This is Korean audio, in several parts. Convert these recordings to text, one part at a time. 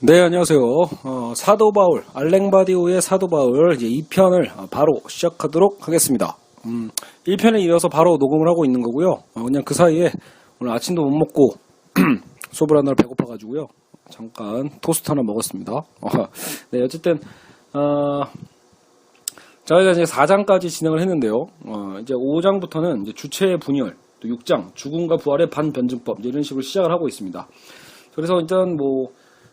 네, 안녕하세요. 사도 바울, 알랭바디오의 사도 바울 이제 2편을 바로 시작하도록 하겠습니다. 1편에 이어서 바로 녹음을 하고 있는 거고요. 그냥 그 사이에 오늘 아침도 못 먹고 수업을 하느라 배고파가지고요. 잠깐 토스트 하나 먹었습니다. 네, 어쨌든 저희가 이제 4장까지 진행을 했는데요. 이제 5장부터는 이제 주체의 분열, 또 6장 죽음과 부활의 반변증법 이런 식으로 시작을 하고 있습니다. 그래서 일단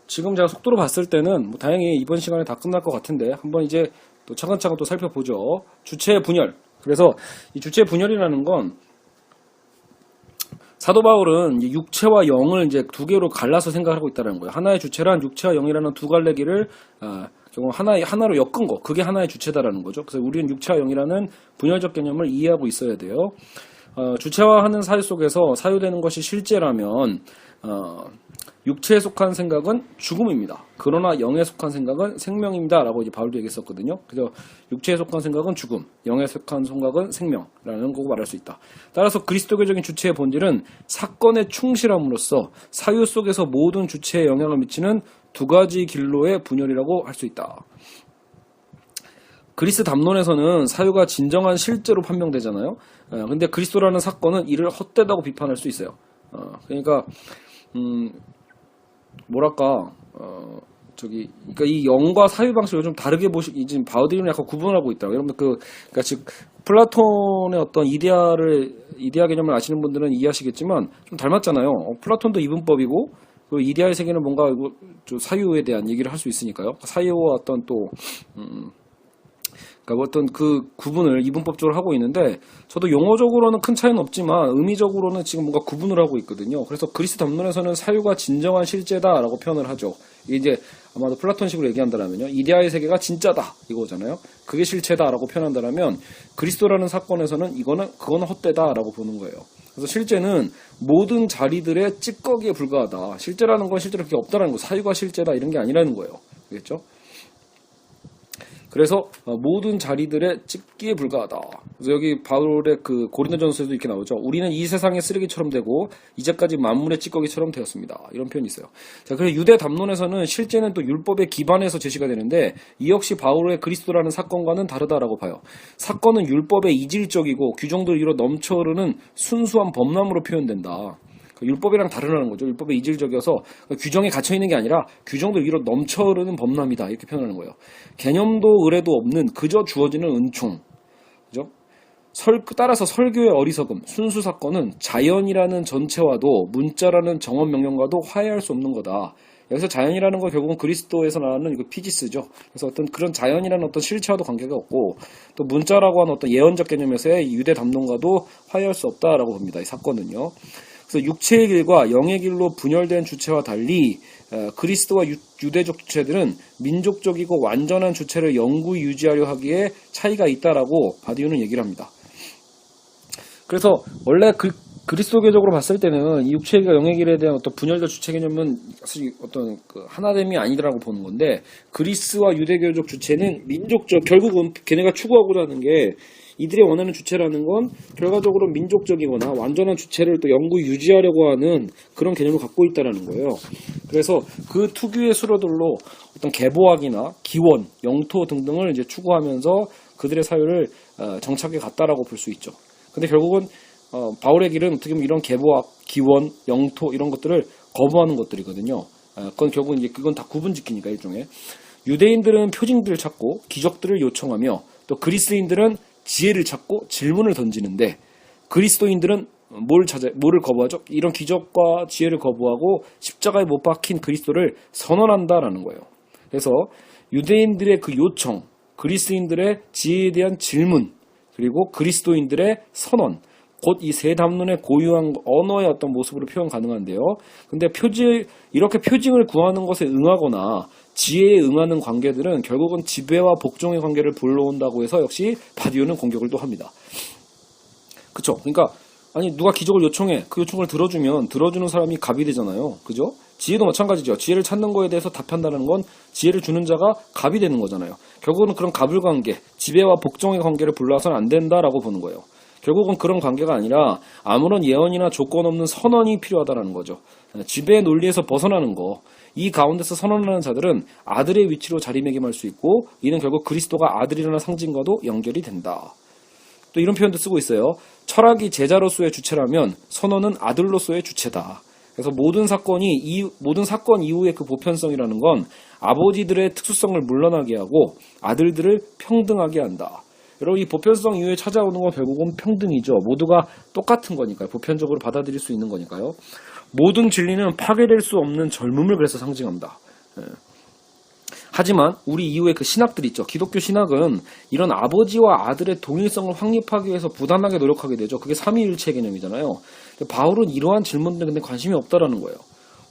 지금 제가 속도로 봤을 때는 다행히 이번 시간에 다 끝날 것 같은데 한번 이제 또 차근차근 또 살펴보죠. 주체의 분열. 그래서 이 주체의 분열이라는 건 사도 바울은 육체와 영을 이제 두 개로 갈라서 생각하고 있다는 거예요. 하나의 주체란 육체와 영이라는 두 갈래 길을 결국 하나로 엮은 거. 그게 하나의 주체다라는 거죠. 그래서 우리는 육체와 영이라는 분열적 개념을 이해하고 있어야 돼요. 주체화하는 사유 속에서 사유되는 것이 실제라면 육체에 속한 생각은 죽음입니다. 그러나 영에 속한 생각은 생명입니다. 라고 이제 바울도 얘기했었거든요. 그래서 육체에 속한 생각은 죽음, 영에 속한 생각은 생명이라는 거고 말할 수 있다. 따라서 그리스도교적인 주체의 본질은 사건에 충실함으로써 사유 속에서 모든 주체에 영향을 미치는 두 가지 길로의 분열이라고 할 수 있다. 그리스 담론에서는 사유가 진정한 실제로 판명되잖아요. 근데 그리스도라는 사건은 이를 헛되다고 비판할 수 있어요. 그러니까 그러니까 이 영과 사유 방식을 좀 다르게 지금 바우디는 약간 구분을 하고 있다. 여러분들 그러니까 즉 플라톤의 어떤 이데아 개념을 아시는 분들은 이해하시겠지만 좀 닮았잖아요. 플라톤도 이분법이고 그 이데아의 세계는 뭔가 사유에 대한 얘기를 할 수 있으니까요. 사유와 어떤 그러니까 어떤 그 구분을 이분법적으로 하고 있는데 저도 용어적으로는 큰 차이는 없지만 의미적으로는 지금 뭔가 구분을 하고 있거든요. 그래서 그리스 담론에서는 사유가 진정한 실제다라고 표현을 하죠. 이제 아마도 플라톤식으로 얘기한다면요, 이데아의 세계가 진짜다 이거잖아요. 그게 실체다라고 표현한다면 그리스도라는 사건에서는 그거는 헛되다라고 보는 거예요. 그래서 실제는 모든 자리들의 찌꺼기에 불과하다. 실제라는 건 실제로 그게 없다라는 거. 사유가 실제다 이런 게 아니라는 거예요. 알겠죠? 그래서 모든 자리들의 찢기에 불과하다. 그래서 여기 바울의 그 고린도전서에도 이렇게 나오죠. 우리는 이 세상의 쓰레기처럼 되고 이제까지 만물의 찌꺼기처럼 되었습니다. 이런 표현이 있어요. 자, 그래서 유대 담론에서는 실제는 또 율법에 기반해서 제시가 되는데 이 역시 바울의 그리스도라는 사건과는 다르다라고 봐요. 사건은 율법에 이질적이고 규정들 위로 넘쳐흐르는 순수한 법람으로 표현된다. 율법이랑 다르다는 거죠. 율법에 이질적이어서 규정에 갇혀있는 게 아니라 규정들 위로 넘쳐흐르는 법람이다. 이렇게 표현하는 거예요. 개념도 의뢰도 없는 그저 주어지는 은총. 그죠? 따라서 설교의 어리석음, 순수 사건은 자연이라는 전체와도 문자라는 정언 명령과도 화해할 수 없는 거다. 여기서 자연이라는 건 결국은 그리스도에서 나오는 이거 피지스죠. 그래서 어떤 그런 자연이라는 어떤 실체와도 관계가 없고 또 문자라고 하는 어떤 예언적 개념에서의 유대 담론과도 화해할 수 없다라고 봅니다. 이 사건은요. 그래서 육체의 길과 영의 길로 분열된 주체와 달리 그리스도와 유대적 주체들은 민족적이고 완전한 주체를 영구히 유지하려 하기에 차이가 있다라고 바디우는 얘기를 합니다. 그래서 원래 그리스도교적으로 봤을 때는 이 육체의 길과 영의 길에 대한 어떤 분열된 주체 개념은 사실 어떤 하나됨이 아니더라고 보는 건데 그리스와 유대교적 주체는 민족적, 결국은 걔네가 추구하고자 하는 게 이들이 원하는 주체라는 건 결과적으로 민족적이거나 완전한 주체를 또 영구히 유지하려고 하는 그런 개념을 갖고 있다는 거예요. 그래서 그 특유의 수로들로 어떤 계보학이나 기원, 영토 등등을 이제 추구하면서 그들의 사유를 정착해 갔다라고 볼 수 있죠. 근데 결국은 바울의 길은 어떻게 보면 이런 계보학, 기원, 영토 이런 것들을 거부하는 것들이거든요. 그건 결국 이제 그건 다 구분짓기니까 일종의. 유대인들은 표징들을 찾고 기적들을 요청하며 또 그리스인들은 지혜를 찾고 질문을 던지는데 그리스도인들은 뭐를 거부하죠? 이런 기적과 지혜를 거부하고 십자가에 못 박힌 그리스도를 선언한다라는 거예요. 그래서 유대인들의 그 요청, 그리스도인들의 지혜에 대한 질문, 그리고 그리스도인들의 선언, 곧 이 세 담론의 고유한 언어의 어떤 모습으로 표현 가능한데요. 근데 이렇게 표징을 구하는 것에 응하거나 지혜에 응하는 관계들은 결국은 지배와 복종의 관계를 불러온다고 해서 역시 바디오는 공격을 또 합니다. 그쵸? 그러니까 아니 누가 기적을 요청해. 그 요청을 들어주는 사람이 갑이 되잖아요. 그죠? 지혜도 마찬가지죠. 지혜를 찾는 거에 대해서 답한다는 건 지혜를 주는 자가 갑이 되는 거잖아요. 결국은 그런 갑을 관계, 지배와 복종의 관계를 불러서는 안 된다라고 보는 거예요. 결국은 그런 관계가 아니라 아무런 예언이나 조건 없는 선언이 필요하다는 거죠. 지배의 논리에서 벗어나는 거. 이 가운데서 선언하는 자들은 아들의 위치로 자리매김할 수 있고 이는 결국 그리스도가 아들이라는 상징과도 연결이 된다. 또 이런 표현도 쓰고 있어요. 철학이 제자로서의 주체라면 선언은 아들로서의 주체다. 그래서 모든 사건 이후의 그 보편성이라는 건 아버지들의 특수성을 물러나게 하고 아들들을 평등하게 한다. 여러분 이 보편성 이후에 찾아오는 건 결국은 평등이죠. 모두가 똑같은 거니까요. 보편적으로 받아들일 수 있는 거니까요. 모든 진리는 파괴될 수 없는 젊음을 그래서 상징합니다. 하지만 우리 이후에 그 신학들 있죠. 기독교 신학은 이런 아버지와 아들의 동일성을 확립하기 위해서 부단하게 노력하게 되죠. 그게 삼위일체 개념이잖아요. 바울은 이러한 질문들에 근데 관심이 없다라는 거예요.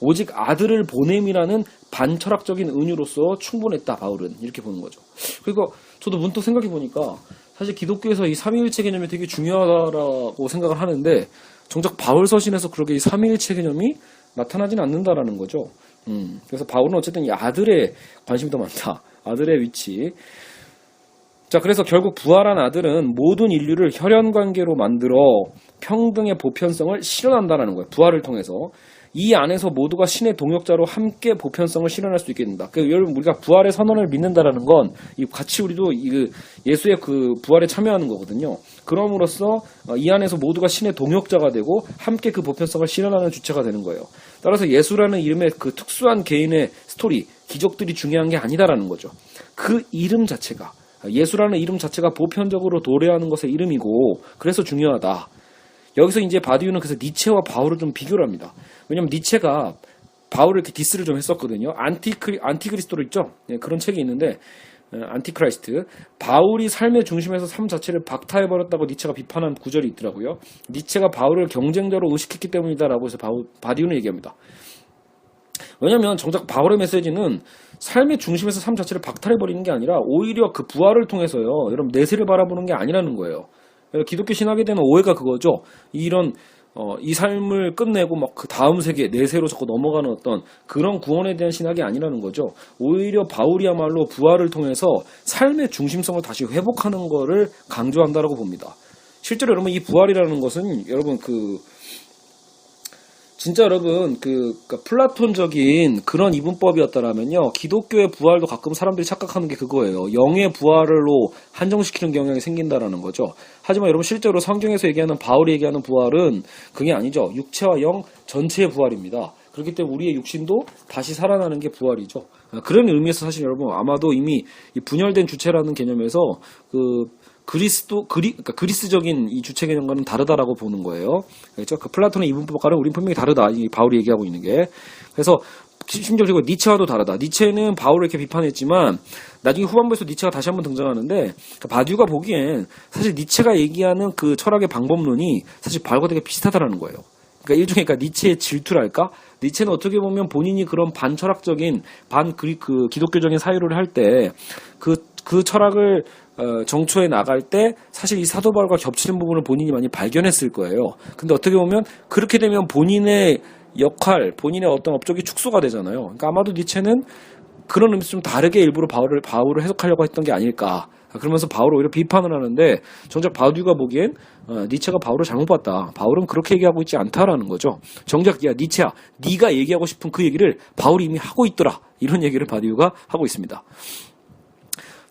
오직 아들을 보냄이라는 반철학적인 은유로서 충분했다. 바울은 이렇게 보는 거죠. 그러니까 저도 문득 생각해 보니까 사실 기독교에서 이 삼위일체 개념이 되게 중요하다라고 생각을 하는데 정작 바울 서신에서 그렇게 이 삼위일체 개념이 나타나진 않는다라는 거죠. 그래서 바울은 어쨌든 이 아들의 관심이 더 많다. 아들의 위치. 자, 그래서 결국 부활한 아들은 모든 인류를 혈연관계로 만들어 평등의 보편성을 실현한다는 거예요. 부활을 통해서. 이 안에서 모두가 신의 동역자로 함께 보편성을 실현할 수 있게 된다. 여러분 우리가 부활의 선언을 믿는다라는 건 같이 우리도 예수의 그 부활에 참여하는 거거든요. 그럼으로써 이 안에서 모두가 신의 동역자가 되고 함께 그 보편성을 실현하는 주체가 되는 거예요. 따라서 예수라는 이름의 그 특수한 개인의 스토리, 기적들이 중요한 게 아니다라는 거죠. 그 이름 자체가 예수라는 이름 자체가 보편적으로 도래하는 것의 이름이고 그래서 중요하다. 여기서 이제 바디우는 그래서 니체와 바울을 좀 비교를 합니다. 왜냐면 니체가 바울을 이렇게 디스를 좀 했었거든요. 안티그리스도로 있죠? 네, 그런 책이 있는데 안티크라이스트. 바울이 삶의 중심에서 삶 자체를 박탈해버렸다고 니체가 비판한 구절이 있더라고요. 니체가 바울을 경쟁자로 의식했기 때문이다라고 해서 바디우는 얘기합니다. 왜냐면 정작 바울의 메시지는 삶의 중심에서 삶 자체를 박탈해버리는 게 아니라 오히려 그 부활을 통해서요. 여러분 내세를 바라보는 게 아니라는 거예요. 기독교 신학에 대한 오해가 그거죠. 이 삶을 끝내고 막 그 다음 세계 내세로 자꾸 넘어가는 어떤 그런 구원에 대한 신학이 아니라는 거죠. 오히려 바울이야말로 부활을 통해서 삶의 중심성을 다시 회복하는 거를 강조한다라고 봅니다. 실제로 여러분 이 부활이라는 것은 여러분 진짜 여러분 그러니까 플라톤적인 그런 이분법이었다라면요 기독교의 부활도 가끔 사람들이 착각하는 게 그거예요. 영의 부활로 한정시키는 경향이 생긴다라는 거죠. 하지만 여러분 실제로 성경에서 얘기하는 바울이 얘기하는 부활은 그게 아니죠. 육체와 영 전체의 부활입니다. 그렇기 때문에 우리의 육신도 다시 살아나는 게 부활이죠. 그런 의미에서 사실 여러분 아마도 이미 이 분열된 주체라는 개념에서 그러니까 그리스적인 이 주체 개념과는 다르다라고 보는 거예요. 그렇죠? 그 플라톤의 이분법과는 우린 분명히 다르다. 이 바울이 얘기하고 있는 게. 그래서 심지어 그리고 니체와도 다르다. 니체는 바울을 이렇게 비판했지만 나중에 후반부에서 니체가 다시 한번 등장하는데 바디우가 보기엔 사실 니체가 얘기하는 그 철학의 방법론이 사실 바울과 되게 비슷하다라는 거예요. 그러니까 일종의 니체의 질투랄까? 니체는 어떻게 보면 본인이 그런 반철학적인 기독교적인 사유를 할 때 그 철학을 정초에 나갈 때 사실 이 사도 바울과 겹치는 부분을 본인이 많이 발견했을 거예요. 근데 어떻게 보면 그렇게 되면 본인의 역할, 본인의 어떤 업적이 축소가 되잖아요. 그러니까 아마도 니체는 그런 의미에서 좀 다르게 일부러 바울을 해석하려고 했던 게 아닐까. 그러면서 바울을 오히려 비판을 하는데 정작 바디우가 보기엔 니체가 바울을 잘못 봤다. 바울은 그렇게 얘기하고 있지 않다라는 거죠. 정작 야 니체야 네가 얘기하고 싶은 그 얘기를 바울이 이미 하고 있더라. 이런 얘기를 바디우가 하고 있습니다.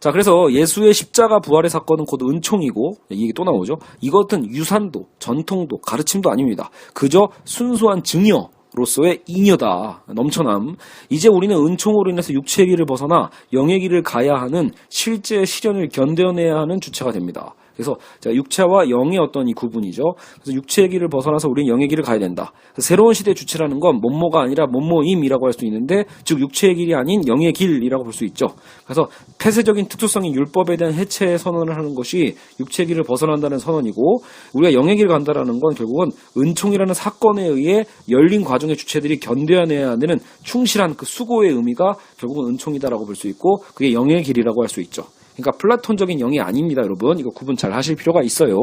자, 그래서 예수의 십자가 부활의 사건은 곧 은총이고, 이게 또 나오죠. 이것은 유산도, 전통도, 가르침도 아닙니다. 그저 순수한 증여로서의 잉여다. 넘쳐남. 이제 우리는 은총으로 인해서 육체의 길을 벗어나 영의 길을 가야 하는 실제 시련을 견뎌내야 하는 주체가 됩니다. 그래서 육체와 영의 어떤 이 구분이죠. 그래서 육체의 길을 벗어나서 우리는 영의 길을 가야 된다. 새로운 시대의 주체라는 건 몸모가 아니라 몸모임이라고 할 수 있는데 즉 육체의 길이 아닌 영의 길이라고 볼 수 있죠. 그래서 폐쇄적인 특수성인 율법에 대한 해체의 선언을 하는 것이 육체의 길을 벗어난다는 선언이고 우리가 영의 길을 간다라는 건 결국은 은총이라는 사건에 의해 열린 과정의 주체들이 견뎌내야 하는 충실한 그 수고의 의미가 결국은 은총이다라고 볼 수 있고 그게 영의 길이라고 할 수 있죠. 그러니까 플라톤적인 영이 아닙니다, 여러분. 이거 구분 잘 하실 필요가 있어요.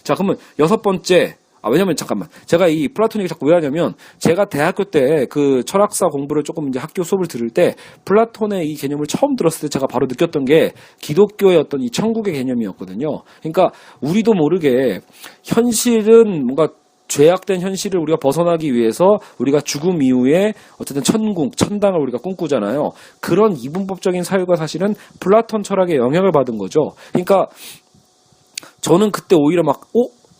자, 그러면 여섯 번째. 왜냐면 잠깐만. 제가 이 플라톤 얘기 자꾸 왜 하냐면 제가 대학교 때 그 철학사 공부를 조금 이제 학교 수업을 들을 때 플라톤의 이 개념을 처음 들었을 때 제가 바로 느꼈던 게 기독교의 어떤 이 천국의 개념이었거든요. 그러니까 우리도 모르게 현실은 뭔가 죄악된 현실을 우리가 벗어나기 위해서 우리가 죽음 이후에 어쨌든 천국, 천당을 우리가 꿈꾸잖아요. 그런 이분법적인 사유가 사실은 플라톤 철학의 영향을 받은 거죠. 그러니까 저는 그때 오히려 막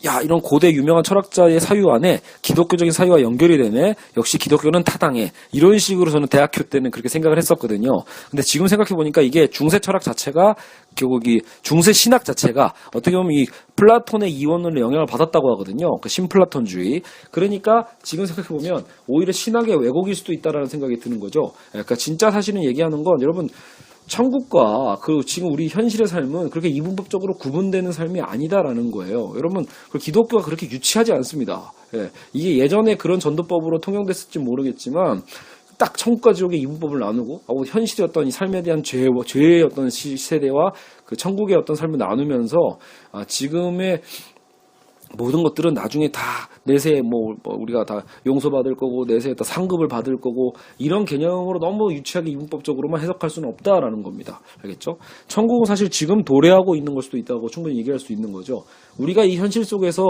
야, 이런 고대 유명한 철학자의 사유 안에 기독교적인 사유와 연결이 되네. 역시 기독교는 타당해. 이런 식으로 저는 대학교 때는 그렇게 생각을 했었거든요. 근데 지금 생각해보니까 이게 중세 철학 자체가, 결국 이 중세 신학 자체가 어떻게 보면 이 플라톤의 이원론의 영향을 받았다고 하거든요. 그 신플라톤주의. 그러니까 지금 생각해보면 오히려 신학의 왜곡일 수도 있다라는 생각이 드는 거죠. 그러니까 진짜 사실은 얘기하는 건 여러분, 천국과 그 지금 우리 현실의 삶은 그렇게 이분법적으로 구분되는 삶이 아니다라는 거예요. 여러분, 기독교가 그렇게 유치하지 않습니다. 예, 이게 예전에 그런 전도법으로 통용됐을지 모르겠지만 딱 천국과 지옥의 이분법을 나누고 현실의 어떤 이 삶에 대한 죄의 어떤 세대와 그 천국의 어떤 삶을 나누면서 지금의 모든 것들은 나중에 다 내세에 우리가 다 용서받을 거고 내세에 다 상급을 받을 거고 이런 개념으로 너무 유치하게 이분법적으로만 해석할 수는 없다라는 겁니다. 알겠죠? 천국은 사실 지금 도래하고 있는 걸 수도 있다고 충분히 얘기할 수 있는 거죠. 우리가 이 현실 속에서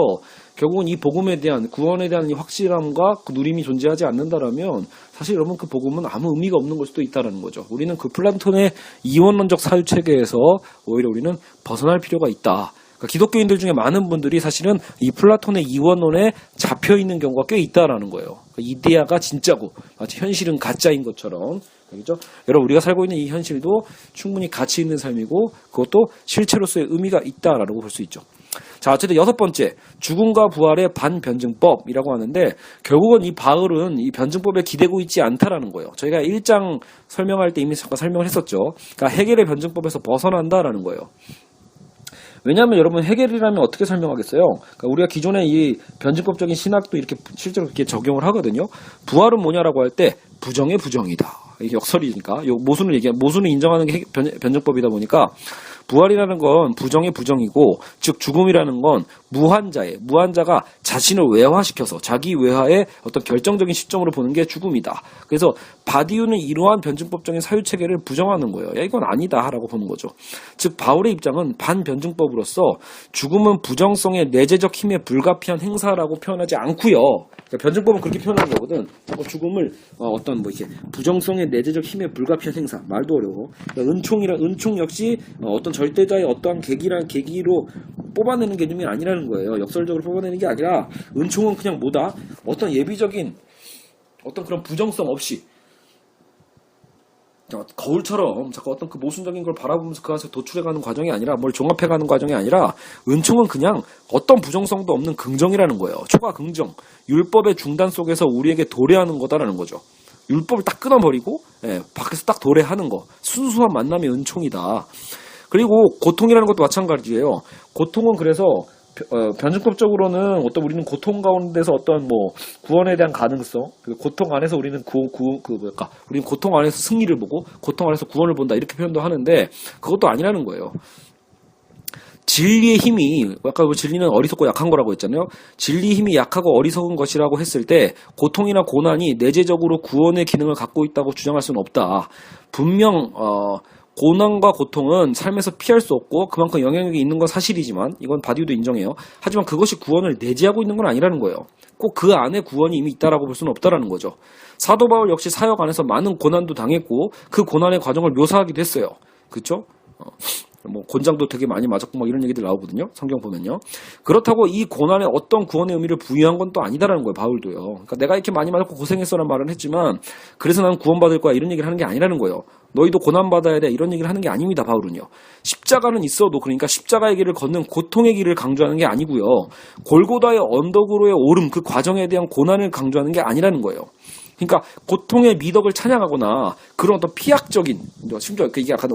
결국은 이 복음에 대한 구원에 대한 이 확실함과 그 누림이 존재하지 않는다라면 사실 여러분 그 복음은 아무 의미가 없는 걸 수도 있다라는 거죠. 우리는 그 플라톤의 이원론적 사유 체계에서 오히려 우리는 벗어날 필요가 있다. 그러니까 기독교인들 중에 많은 분들이 사실은 이 플라톤의 이원론에 잡혀있는 경우가 꽤 있다라는 거예요. 그러니까 이데아가 진짜고 마치 현실은 가짜인 것처럼. 그렇죠? 여러분 우리가 살고 있는 이 현실도 충분히 가치 있는 삶이고 그것도 실체로서의 의미가 있다라고 볼 수 있죠. 자, 어쨌든 6번째, 죽음과 부활의 반변증법이라고 하는데 결국은 이 바울은 이 변증법에 기대고 있지 않다라는 거예요. 저희가 1장 설명할 때 이미 잠깐 설명을 했었죠. 그러니까 해겔의 변증법에서 벗어난다라는 거예요. 왜냐하면 여러분 해겔이라면 어떻게 설명하겠어요? 그러니까 우리가 기존의 이 변증법적인 신학도 이렇게 실제로 그렇게 적용을 하거든요. 부활은 뭐냐라고 할 때 부정의 부정이다. 이게 역설이니까 모순을 인정하는 게 변증법이다 보니까 부활이라는 건 부정의 부정이고 즉 죽음이라는 건 무한자가 자신을 외화시켜서 자기 외화의 어떤 결정적인 시점으로 보는 게 죽음이다. 그래서 바디우는 이러한 변증법적인 사유체계를 부정하는 거예요. 야, 이건 아니다 라고 보는 거죠. 즉 바울의 입장은 반변증법으로서 죽음은 부정성의 내재적 힘에 불가피한 행사라고 표현하지 않고요. 그러니까 변증법은 그렇게 표현하는 거거든. 죽음을 이렇게 부정성의 내재적 힘에 불가피한 행사. 말도 어려워. 그러니까 은총 역시 어떤 절대자의 어떠한 계기로 뽑아내는 개념이 아니라는 거예요. 역설적으로 뽑아내는 게 아니라 은총은 그냥 뭐다? 어떤 예비적인 어떤 그런 부정성 없이 거울처럼 자꾸 어떤 그 모순적인 걸 바라보면서 그 안에서 도출해가는 과정이 아니라 뭘 종합해가는 과정이 아니라 은총은 그냥 어떤 부정성도 없는 긍정이라는 거예요. 초과 긍정. 율법의 중단 속에서 우리에게 도래하는 거다라는 거죠. 율법을 딱 끊어버리고 밖에서 딱 도래하는 거. 순수한 만남의 은총이다. 그리고 고통이라는 것도 마찬가지예요. 고통은 그래서 변증법적으로는 우리는 고통 가운데서 어떤 구원에 대한 가능성, 고통 안에서 우리는 우리는 고통 안에서 승리를 보고 고통 안에서 구원을 본다 이렇게 표현도 하는데 그것도 아니라는 거예요. 진리의 힘이 아까 진리는 어리석고 약한 거라고 했잖아요. 진리의 힘이 약하고 어리석은 것이라고 했을 때 고통이나 고난이 내재적으로 구원의 기능을 갖고 있다고 주장할 수는 없다. 분명 고난과 고통은 삶에서 피할 수 없고 그만큼 영향력이 있는 건 사실이지만 이건 바디우도 인정해요. 하지만 그것이 구원을 내재하고 있는 건 아니라는 거예요. 꼭 그 안에 구원이 이미 있다라고 볼 수는 없다라는 거죠. 사도 바울 역시 사역 안에서 많은 고난도 당했고 그 고난의 과정을 묘사하기도 했어요. 그렇죠? 곤장도 되게 많이 맞았고 이런 얘기들 나오거든요. 성경 보면요. 그렇다고 이 고난에 어떤 구원의 의미를 부여한 건 또 아니다라는 거예요. 바울도요. 그러니까 내가 이렇게 많이 맞았고 고생했어라는 말은 했지만 그래서 나는 구원받을 거야 이런 얘기를 하는 게 아니라는 거예요. 너희도 고난받아야 돼 이런 얘기를 하는 게 아닙니다. 바울은요. 십자가는 있어도 그러니까 십자가의 길을 걷는 고통의 길을 강조하는 게 아니고요. 골고다의 언덕으로의 오름 그 과정에 대한 고난을 강조하는 게 아니라는 거예요. 그러니까 고통의 미덕을 찬양하거나 그런 어떤 피약적인 심지어 이게 약간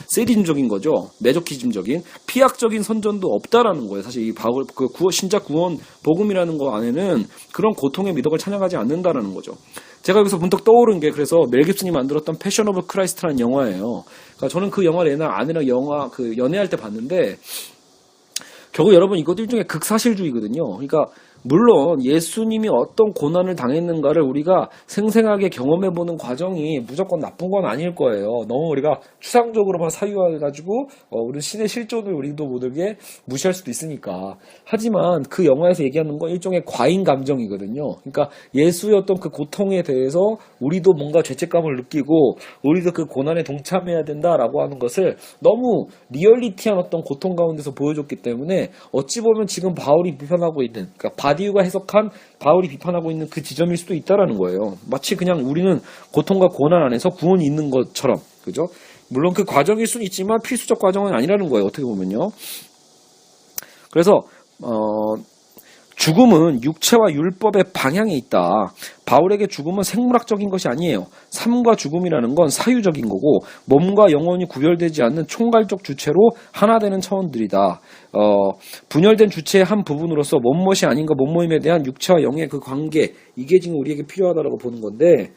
세디즘적인 거죠. 메조키즘적인 피약적인 선전도 없다라는 거예요. 사실 이 바울 신작 구원 복음이라는 거 안에는 그런 고통의 미덕을 찬양하지 않는다라는 거죠. 제가 여기서 문득 떠오른 게 그래서 멜 깁슨이 만들었던 패션 오브 크라이스트라는 영화예요. 그러니까 저는 그 영화를 옛날 아내랑 연애할 때 봤는데 결국 여러분 이것도 일종의 극사실주의거든요. 그러니까 물론 예수님이 어떤 고난을 당했는가를 우리가 생생하게 경험해보는 과정이 무조건 나쁜 건 아닐 거예요. 너무 우리가 추상적으로만 사유해가지고 우리 신의 실존을 우리도 모르게 무시할 수도 있으니까. 하지만 그 영화에서 얘기하는 건 일종의 과잉 감정이거든요. 그러니까 예수의 어떤 그 고통에 대해서 우리도 뭔가 죄책감을 느끼고 우리도 그 고난에 동참해야 된다라고 하는 것을 너무 리얼리티한 어떤 고통 가운데서 보여줬기 때문에 어찌 보면 지금 바울이 비판하고 있는, 그러니까 바디우가 해석한 바울이 비판하고 있는 그 지점일 수도 있다라는 거예요. 마치 그냥 우리는 고통과 고난 안에서 구원이 있는 것처럼, 그죠? 물론 그 과정일 수는 있지만 필수적 과정은 아니라는 거예요. 어떻게 보면요. 그래서 죽음은 육체와 율법의 방향에 있다. 바울에게 죽음은 생물학적인 것이 아니에요. 삶과 죽음이라는 건 사유적인 거고 몸과 영혼이 구별되지 않는 총괄적 주체로 하나 되는 차원들이다. 분열된 주체의 한 부분으로서 몸멋이 아닌가 몸모임에 대한 육체와 영의 그 관계, 이게 지금 우리에게 필요하다고 보는 건데,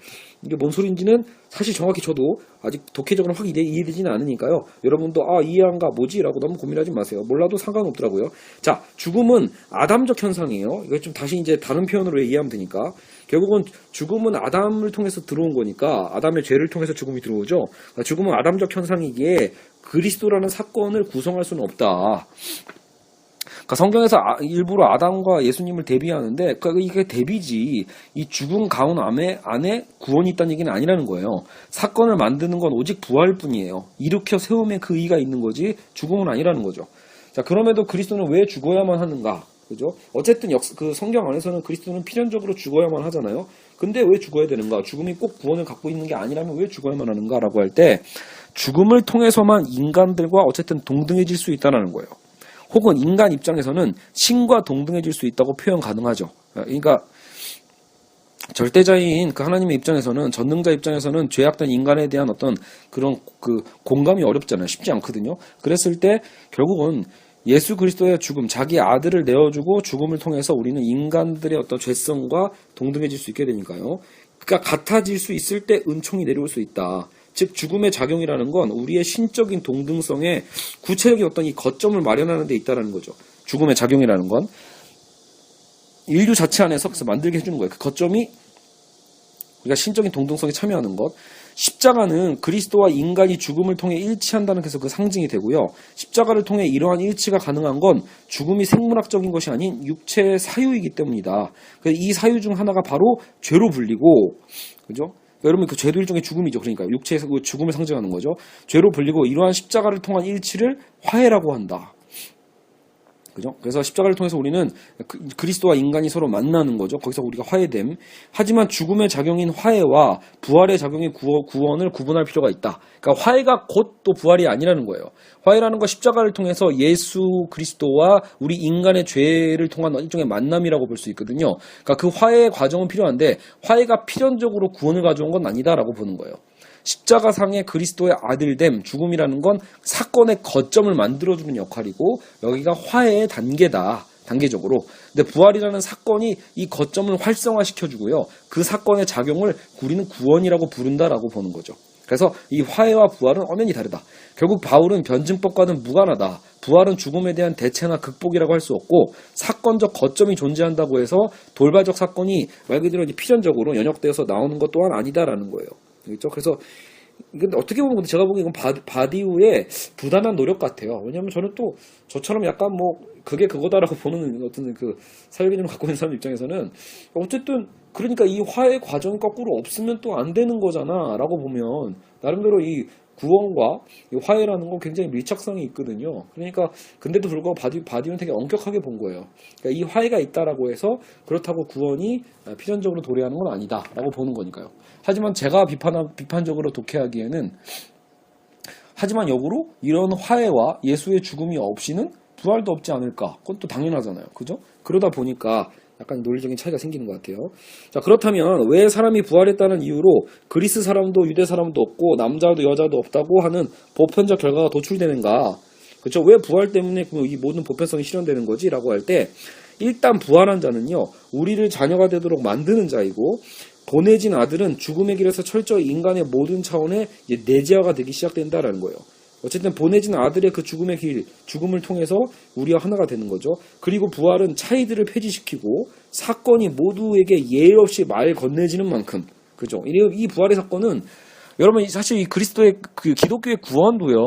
이게 뭔 소리인지는 사실 정확히 저도 아직 독해적으로 확 이해되지는 않으니까요. 여러분도 이해한가 뭐지? 라고 너무 고민하지 마세요. 몰라도 상관없더라고요. 자, 죽음은 아담적 현상이에요. 이거 좀 다시 이제 다른 표현으로 이해하면 되니까. 결국은 죽음은 아담을 통해서 들어온 거니까 아담의 죄를 통해서 죽음이 들어오죠. 그러니까 죽음은 아담적 현상이기에 그리스도라는 사건을 구성할 수는 없다. 그러니까 성경에서 일부러 아담과 예수님을 대비하는데 이게 대비지, 이 죽음 가운 안에 구원이 있다는 얘기는 아니라는 거예요. 사건을 만드는 건 오직 부활뿐이에요. 일으켜 세움에 그 의의가 있는 거지 죽음은 아니라는 거죠. 자, 그럼에도 그리스도는 왜 죽어야만 하는가? 그죠? 어쨌든 그 성경 안에서는 그리스도는 필연적으로 죽어야만 하잖아요. 근데 왜 죽어야 되는가? 죽음이 꼭 구원을 갖고 있는 게 아니라면 왜 죽어야만 하는가라고 할 때 죽음을 통해서만 인간들과 어쨌든 동등해질 수 있다는 거예요. 혹은 인간 입장에서는 신과 동등해질 수 있다고 표현 가능하죠. 그러니까 절대자인 그 하나님의 입장에서는, 전능자 입장에서는 죄악된 인간에 대한 어떤 그런 그 공감이 어렵잖아요. 쉽지 않거든요. 그랬을 때 결국은 예수 그리스도의 죽음, 자기 아들을 내어주고 죽음을 통해서 우리는 인간들의 어떤 죄성과 동등해질 수 있게 되니까요. 그러니까 같아질 수 있을 때 은총이 내려올 수 있다. 즉 죽음의 작용이라는 건 우리의 신적인 동등성에 구체적인 어떤 이 거점을 마련하는 데 있다는 거죠. 죽음의 작용이라는 건 인류 자체 안에서 그래서 만들게 해주는 거예요. 그 거점이 우리가 신적인 동등성에 참여하는 것. 십자가는 그리스도와 인간이 죽음을 통해 일치한다는 그래서 그 상징이 되고요. 십자가를 통해 이러한 일치가 가능한 건 죽음이 생물학적인 것이 아닌 육체의 사유이기 때문이다. 그래서 이 사유 중 하나가 바로 죄로 불리고, 그죠? 여러분 그 죄도 일종의 죽음이죠. 그러니까 육체에서 그 죽음을 상징하는 거죠. 죄로 불리고 이러한 십자가를 통한 일치를 화해라고 한다. 그죠? 그래서 십자가를 통해서 우리는 그리스도와 인간이 서로 만나는 거죠. 거기서 우리가 화해됨. 하지만 죽음의 작용인 화해와 부활의 작용인 구원을 구분할 필요가 있다. 그러니까 화해가 곧 또 부활이 아니라는 거예요. 화해라는 건 십자가를 통해서 예수 그리스도와 우리 인간의 죄를 통한 일종의 만남이라고 볼 수 있거든요. 그러니까 그 화해의 과정은 필요한데 화해가 필연적으로 구원을 가져온 건 아니다라고 보는 거예요. 십자가상의 그리스도의 아들됨, 죽음이라는 건 사건의 거점을 만들어주는 역할이고 여기가 화해의 단계다. 단계적으로. 근데 부활이라는 사건이 이 거점을 활성화시켜주고요. 그 사건의 작용을 우리는 구원이라고 부른다라고 보는 거죠. 그래서 이 화해와 부활은 엄연히 다르다. 결국 바울은 변증법과는 무관하다. 부활은 죽음에 대한 대체나 극복이라고 할 수 없고 사건적 거점이 존재한다고 해서 돌발적 사건이 말 그대로 필연적으로 연역되어서 나오는 것 또한 아니다라는 거예요. 그렇죠? 그래서 근데 어떻게 보면 근데 제가 보기엔 이건 바디우의 부단한 노력 같아요. 왜냐하면 저는 또 저처럼 약간 뭐 그게 그거다라고 보는 어떤 그 사회개념을 갖고 있는 사람 입장에서는 어쨌든 그러니까 이 화해 과정 거꾸로 없으면 또 안 되는 거잖아라고 보면 나름대로 이 구원과 이 화해라는 건 굉장히 밀착성이 있거든요. 그러니까 근데도 불구하고 바디우는 되게 엄격하게 본 거예요. 그러니까 이 화해가 있다라고 해서 그렇다고 구원이 필연적으로 도래하는 건 아니다라고 보는 거니까요. 하지만 제가 비판적으로 독해하기에는 하지만 역으로 이런 화해와 예수의 죽음이 없이는 부활도 없지 않을까? 그건 또 당연하잖아요. 그죠? 그러다 보니까 약간 논리적인 차이가 생기는 것 같아요. 자, 그렇다면 왜 사람이 부활했다는 이유로 그리스 사람도 유대 사람도 없고 남자도 여자도 없다고 하는 보편적 결과가 도출되는가? 그렇죠? 왜 부활 때문에 이 모든 보편성이 실현되는 거지? 라고 할 때 일단 부활한 자는요. 우리를 자녀가 되도록 만드는 자이고 보내진 아들은 죽음의 길에서 철저히 인간의 모든 차원의 내재화가 되기 시작된다라는 거예요. 어쨌든 보내진 아들의 그 죽음의 길, 죽음을 통해서 우리와 하나가 되는 거죠. 그리고 부활은 차이들을 폐지시키고 사건이 모두에게 예외 없이 말 건네지는 만큼, 그죠? 이 부활의 사건은 여러분 사실 이 그리스도의 그 기독교의 구원도요.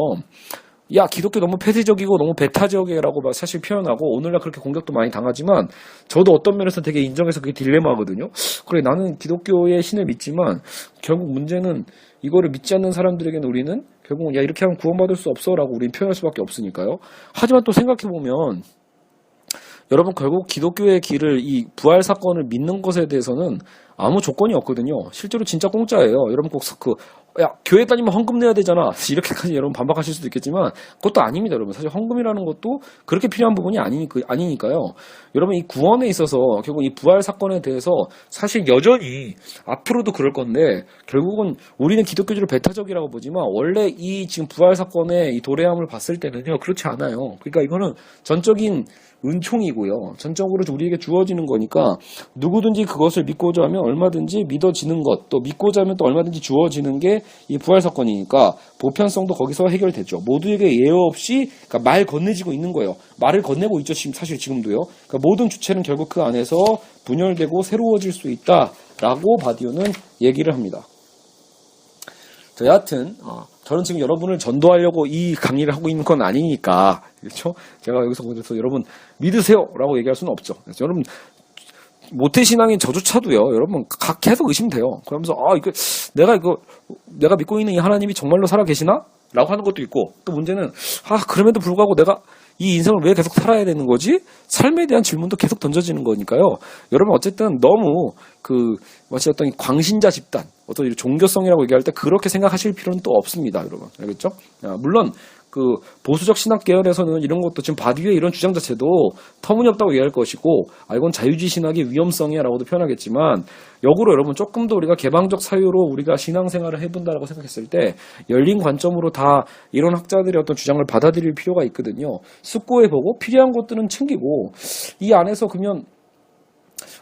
야, 기독교 너무 폐쇄적이고 너무 배타적이라고 막 사실 표현하고 오늘날 그렇게 공격도 많이 당하지만 저도 어떤 면에서 되게 인정해서 그게 딜레마거든요. 그래, 나는 기독교의 신을 믿지만 결국 문제는 이거를 믿지 않는 사람들에게는 우리는 결국은 야, 이렇게 하면 구원받을 수 없어라고 우리는 표현할 수밖에 없으니까요. 하지만 또 생각해보면 여러분 결국 기독교의 길을 이 부활 사건을 믿는 것에 대해서는 아무 조건이 없거든요. 실제로 진짜 공짜예요. 여러분 꼭 야, 교회 다니면 헌금 내야 되잖아. 이렇게까지 여러분 반박하실 수도 있겠지만 그것도 아닙니다, 여러분. 사실 헌금이라는 것도 그렇게 필요한 부분이 아니니까요. 여러분 이 구원에 있어서 결국 이 부활 사건에 대해서 사실 여전히 앞으로도 그럴 건데 결국은 우리는 기독교주를 배타적이라고 보지만 원래 이 지금 부활 사건의 이 도래함을 봤을 때는요, 그렇지 않아요. 그러니까 이거는 전적인 은총이고요. 전적으로 우리에게 주어지는 거니까 누구든지 그것을 믿고자 하면 얼마든지 믿어지는 것, 또 믿고자 하면 또 얼마든지 주어지는 게 이 부활 사건이니까 보편성도 거기서 해결되죠. 모두에게 예외 없이 그러니까 말 건네지고 있는 거예요. 말을 건네고 있죠. 사실 지금도요. 그러니까 모든 주체는 결국 그 안에서 분열되고 새로워질 수 있다라고 바디오는 얘기를 합니다. 자, 여하튼 저는 지금 여러분을 전도하려고 이 강의를 하고 있는 건 아니니까, 그렇죠? 제가 여기서 여러분 믿으세요라고 얘기할 수는 없죠. 그래서 여러분 모태신앙인 저조차도요, 여러분 계속 의심돼요. 그러면서 내가 믿고 있는 이 하나님이 정말로 살아 계시나? 라고 하는 것도 있고, 또 문제는 그럼에도 불구하고 내가 이 인생을 왜 계속 살아야 되는 거지? 삶에 대한 질문도 계속 던져지는 거니까요. 여러분 어쨌든 너무 마치 어떤 광신자 집단, 어떤 종교성이라고 얘기할 때 그렇게 생각하실 필요는 또 없습니다, 여러분. 알겠죠? 물론 보수적 신학 계열에서는 이런 것도 지금 바디오의 이런 주장 자체도 터무니없다고 얘기할 것이고, 이건 자유주의 신학의 위험성이야라고도 표현하겠지만, 역으로 여러분 조금 더 우리가 개방적 사유로 우리가 신앙생활을 해본다라고 생각했을 때 열린 관점으로 다 이런 학자들의 어떤 주장을 받아들일 필요가 있거든요. 숙고해보고 필요한 것들은 챙기고, 이 안에서 그러면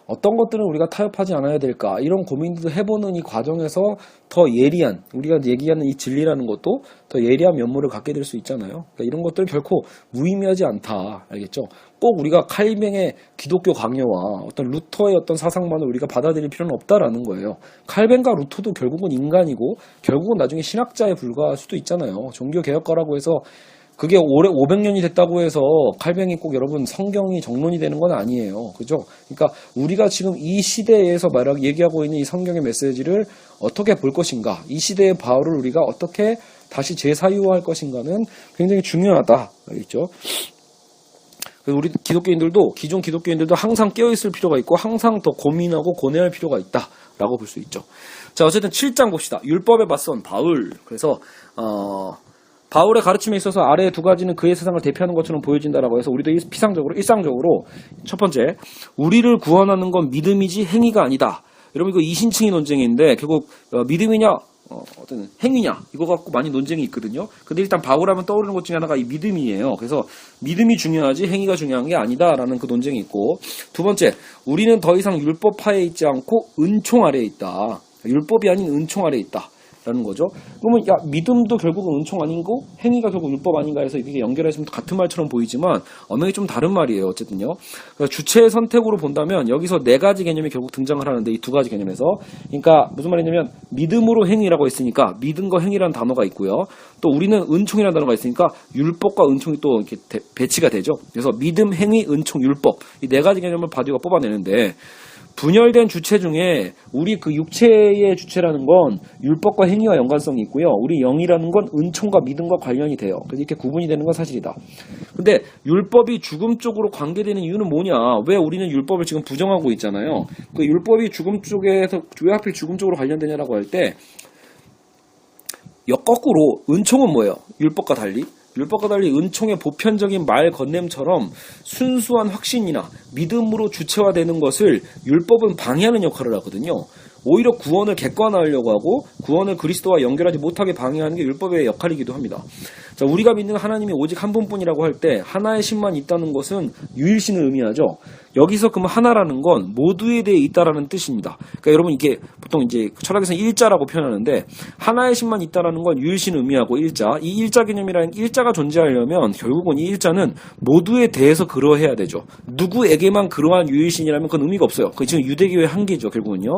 어떤 것들은 우리가 타협하지 않아야 될까, 이런 고민도 해보는 이 과정에서 더 예리한, 우리가 얘기하는 이 진리라는 것도 더 예리한 면모를 갖게 될 수 있잖아요. 그러니까 이런 것들 결코 무의미하지 않다. 알겠죠? 꼭 우리가 칼뱅의 기독교 강요와 어떤 루터의 어떤 사상만을 우리가 받아들일 필요는 없다라는 거예요. 칼뱅과 루터도 결국은 인간이고 결국은 나중에 신학자에 불과할 수도 있잖아요. 종교개혁가라고 해서 그게 올해 500년이 됐다고 해서 칼뱅이 꼭 여러분 성경이 정론이 되는 건 아니에요. 그죠? 그러니까 우리가 지금 이 시대에서 얘기하고 있는 이 성경의 메시지를 어떻게 볼 것인가, 이 시대의 바울을 우리가 어떻게 다시 재사유할 것인가는 굉장히 중요하다. 알겠죠? 우리 기독교인들도, 기존 기독교인들도 항상 깨어있을 필요가 있고 항상 더 고민하고 고뇌할 필요가 있다라고 볼 수 있죠. 자, 어쨌든 7장 봅시다. 율법에 맞선 바울. 그래서 바울의 가르침에 있어서 아래 두 가지는 그의 세상을 대표하는 것처럼 보여진다라고 해서 우리도 일상적으로 첫 번째, 우리를 구원하는 건 믿음이지 행위가 아니다. 여러분 이거 이신층의 논쟁인데 결국 믿음이냐 어떤 행위냐 이거 갖고 많이 논쟁이 있거든요. 근데 일단 바울하면 떠오르는 것 중에 하나가 이 믿음이에요. 그래서 믿음이 중요하지 행위가 중요한 게 아니다라는 그 논쟁이 있고, 두 번째, 우리는 더 이상 율법 하에 있지 않고 은총 아래에 있다. 율법이 아닌 은총 아래에 있다. 라는 거죠. 그러면 믿음도 결국은 은총 아닌고 행위가 결국 율법 아닌가 해서 이게 연결해서 같은 말처럼 보이지만 언어이 좀 다른 말이에요. 어쨌든요. 그러니까 주체의 선택으로 본다면 여기서 네 가지 개념이 결국 등장을 하는데, 이 두 가지 개념에서, 그러니까 무슨 말이냐면 믿음으로 행위라고 했으니까 믿음과 행위라는 단어가 있고요. 또 우리는 은총이라는 단어가 있으니까 율법과 은총이 또 이렇게 배치가 되죠. 그래서 믿음, 행위, 은총, 율법, 이 네 가지 개념을 바디오가 뽑아내는데, 분열된 주체 중에 우리 그 육체의 주체라는 건 율법과 행위와 연관성이 있고요. 우리 영이라는 건 은총과 믿음과 관련이 돼요. 그래서 이렇게 구분이 되는 건 사실이다. 근데 율법이 죽음 쪽으로 관계되는 이유는 뭐냐? 왜 우리는 율법을 지금 부정하고 있잖아요. 그 율법이 죽음 쪽에서 왜 하필 죽음 쪽으로 관련되냐라고 할 때, 거꾸로 은총은 뭐예요? 율법과 달리 은총의 보편적인 말 건냄처럼 순수한 확신이나 믿음으로 주체화되는 것을 율법은 방해하는 역할을 하거든요. 오히려 구원을 객관화하려고 하고 구원을 그리스도와 연결하지 못하게 방해하는 게 율법의 역할이기도 합니다. 자, 우리가 믿는 하나님이 오직 한 분뿐이라고 할 때 하나의 신만 있다는 것은 유일신을 의미하죠. 여기서 그러면 하나라는 건 모두에 대해 있다라는 뜻입니다. 그러니까 여러분 이게 보통 이제 철학에서는 일자라고 표현하는데 하나의 신만 있다라는 건 유일신 의미하고 일자. 이 일자 개념이라는 일자가 존재하려면 결국은 이 일자는 모두에 대해서 그러해야 되죠. 누구에게만 그러한 유일신이라면 그건 의미가 없어요. 그게 지금 유대교의 한계죠. 결국은요.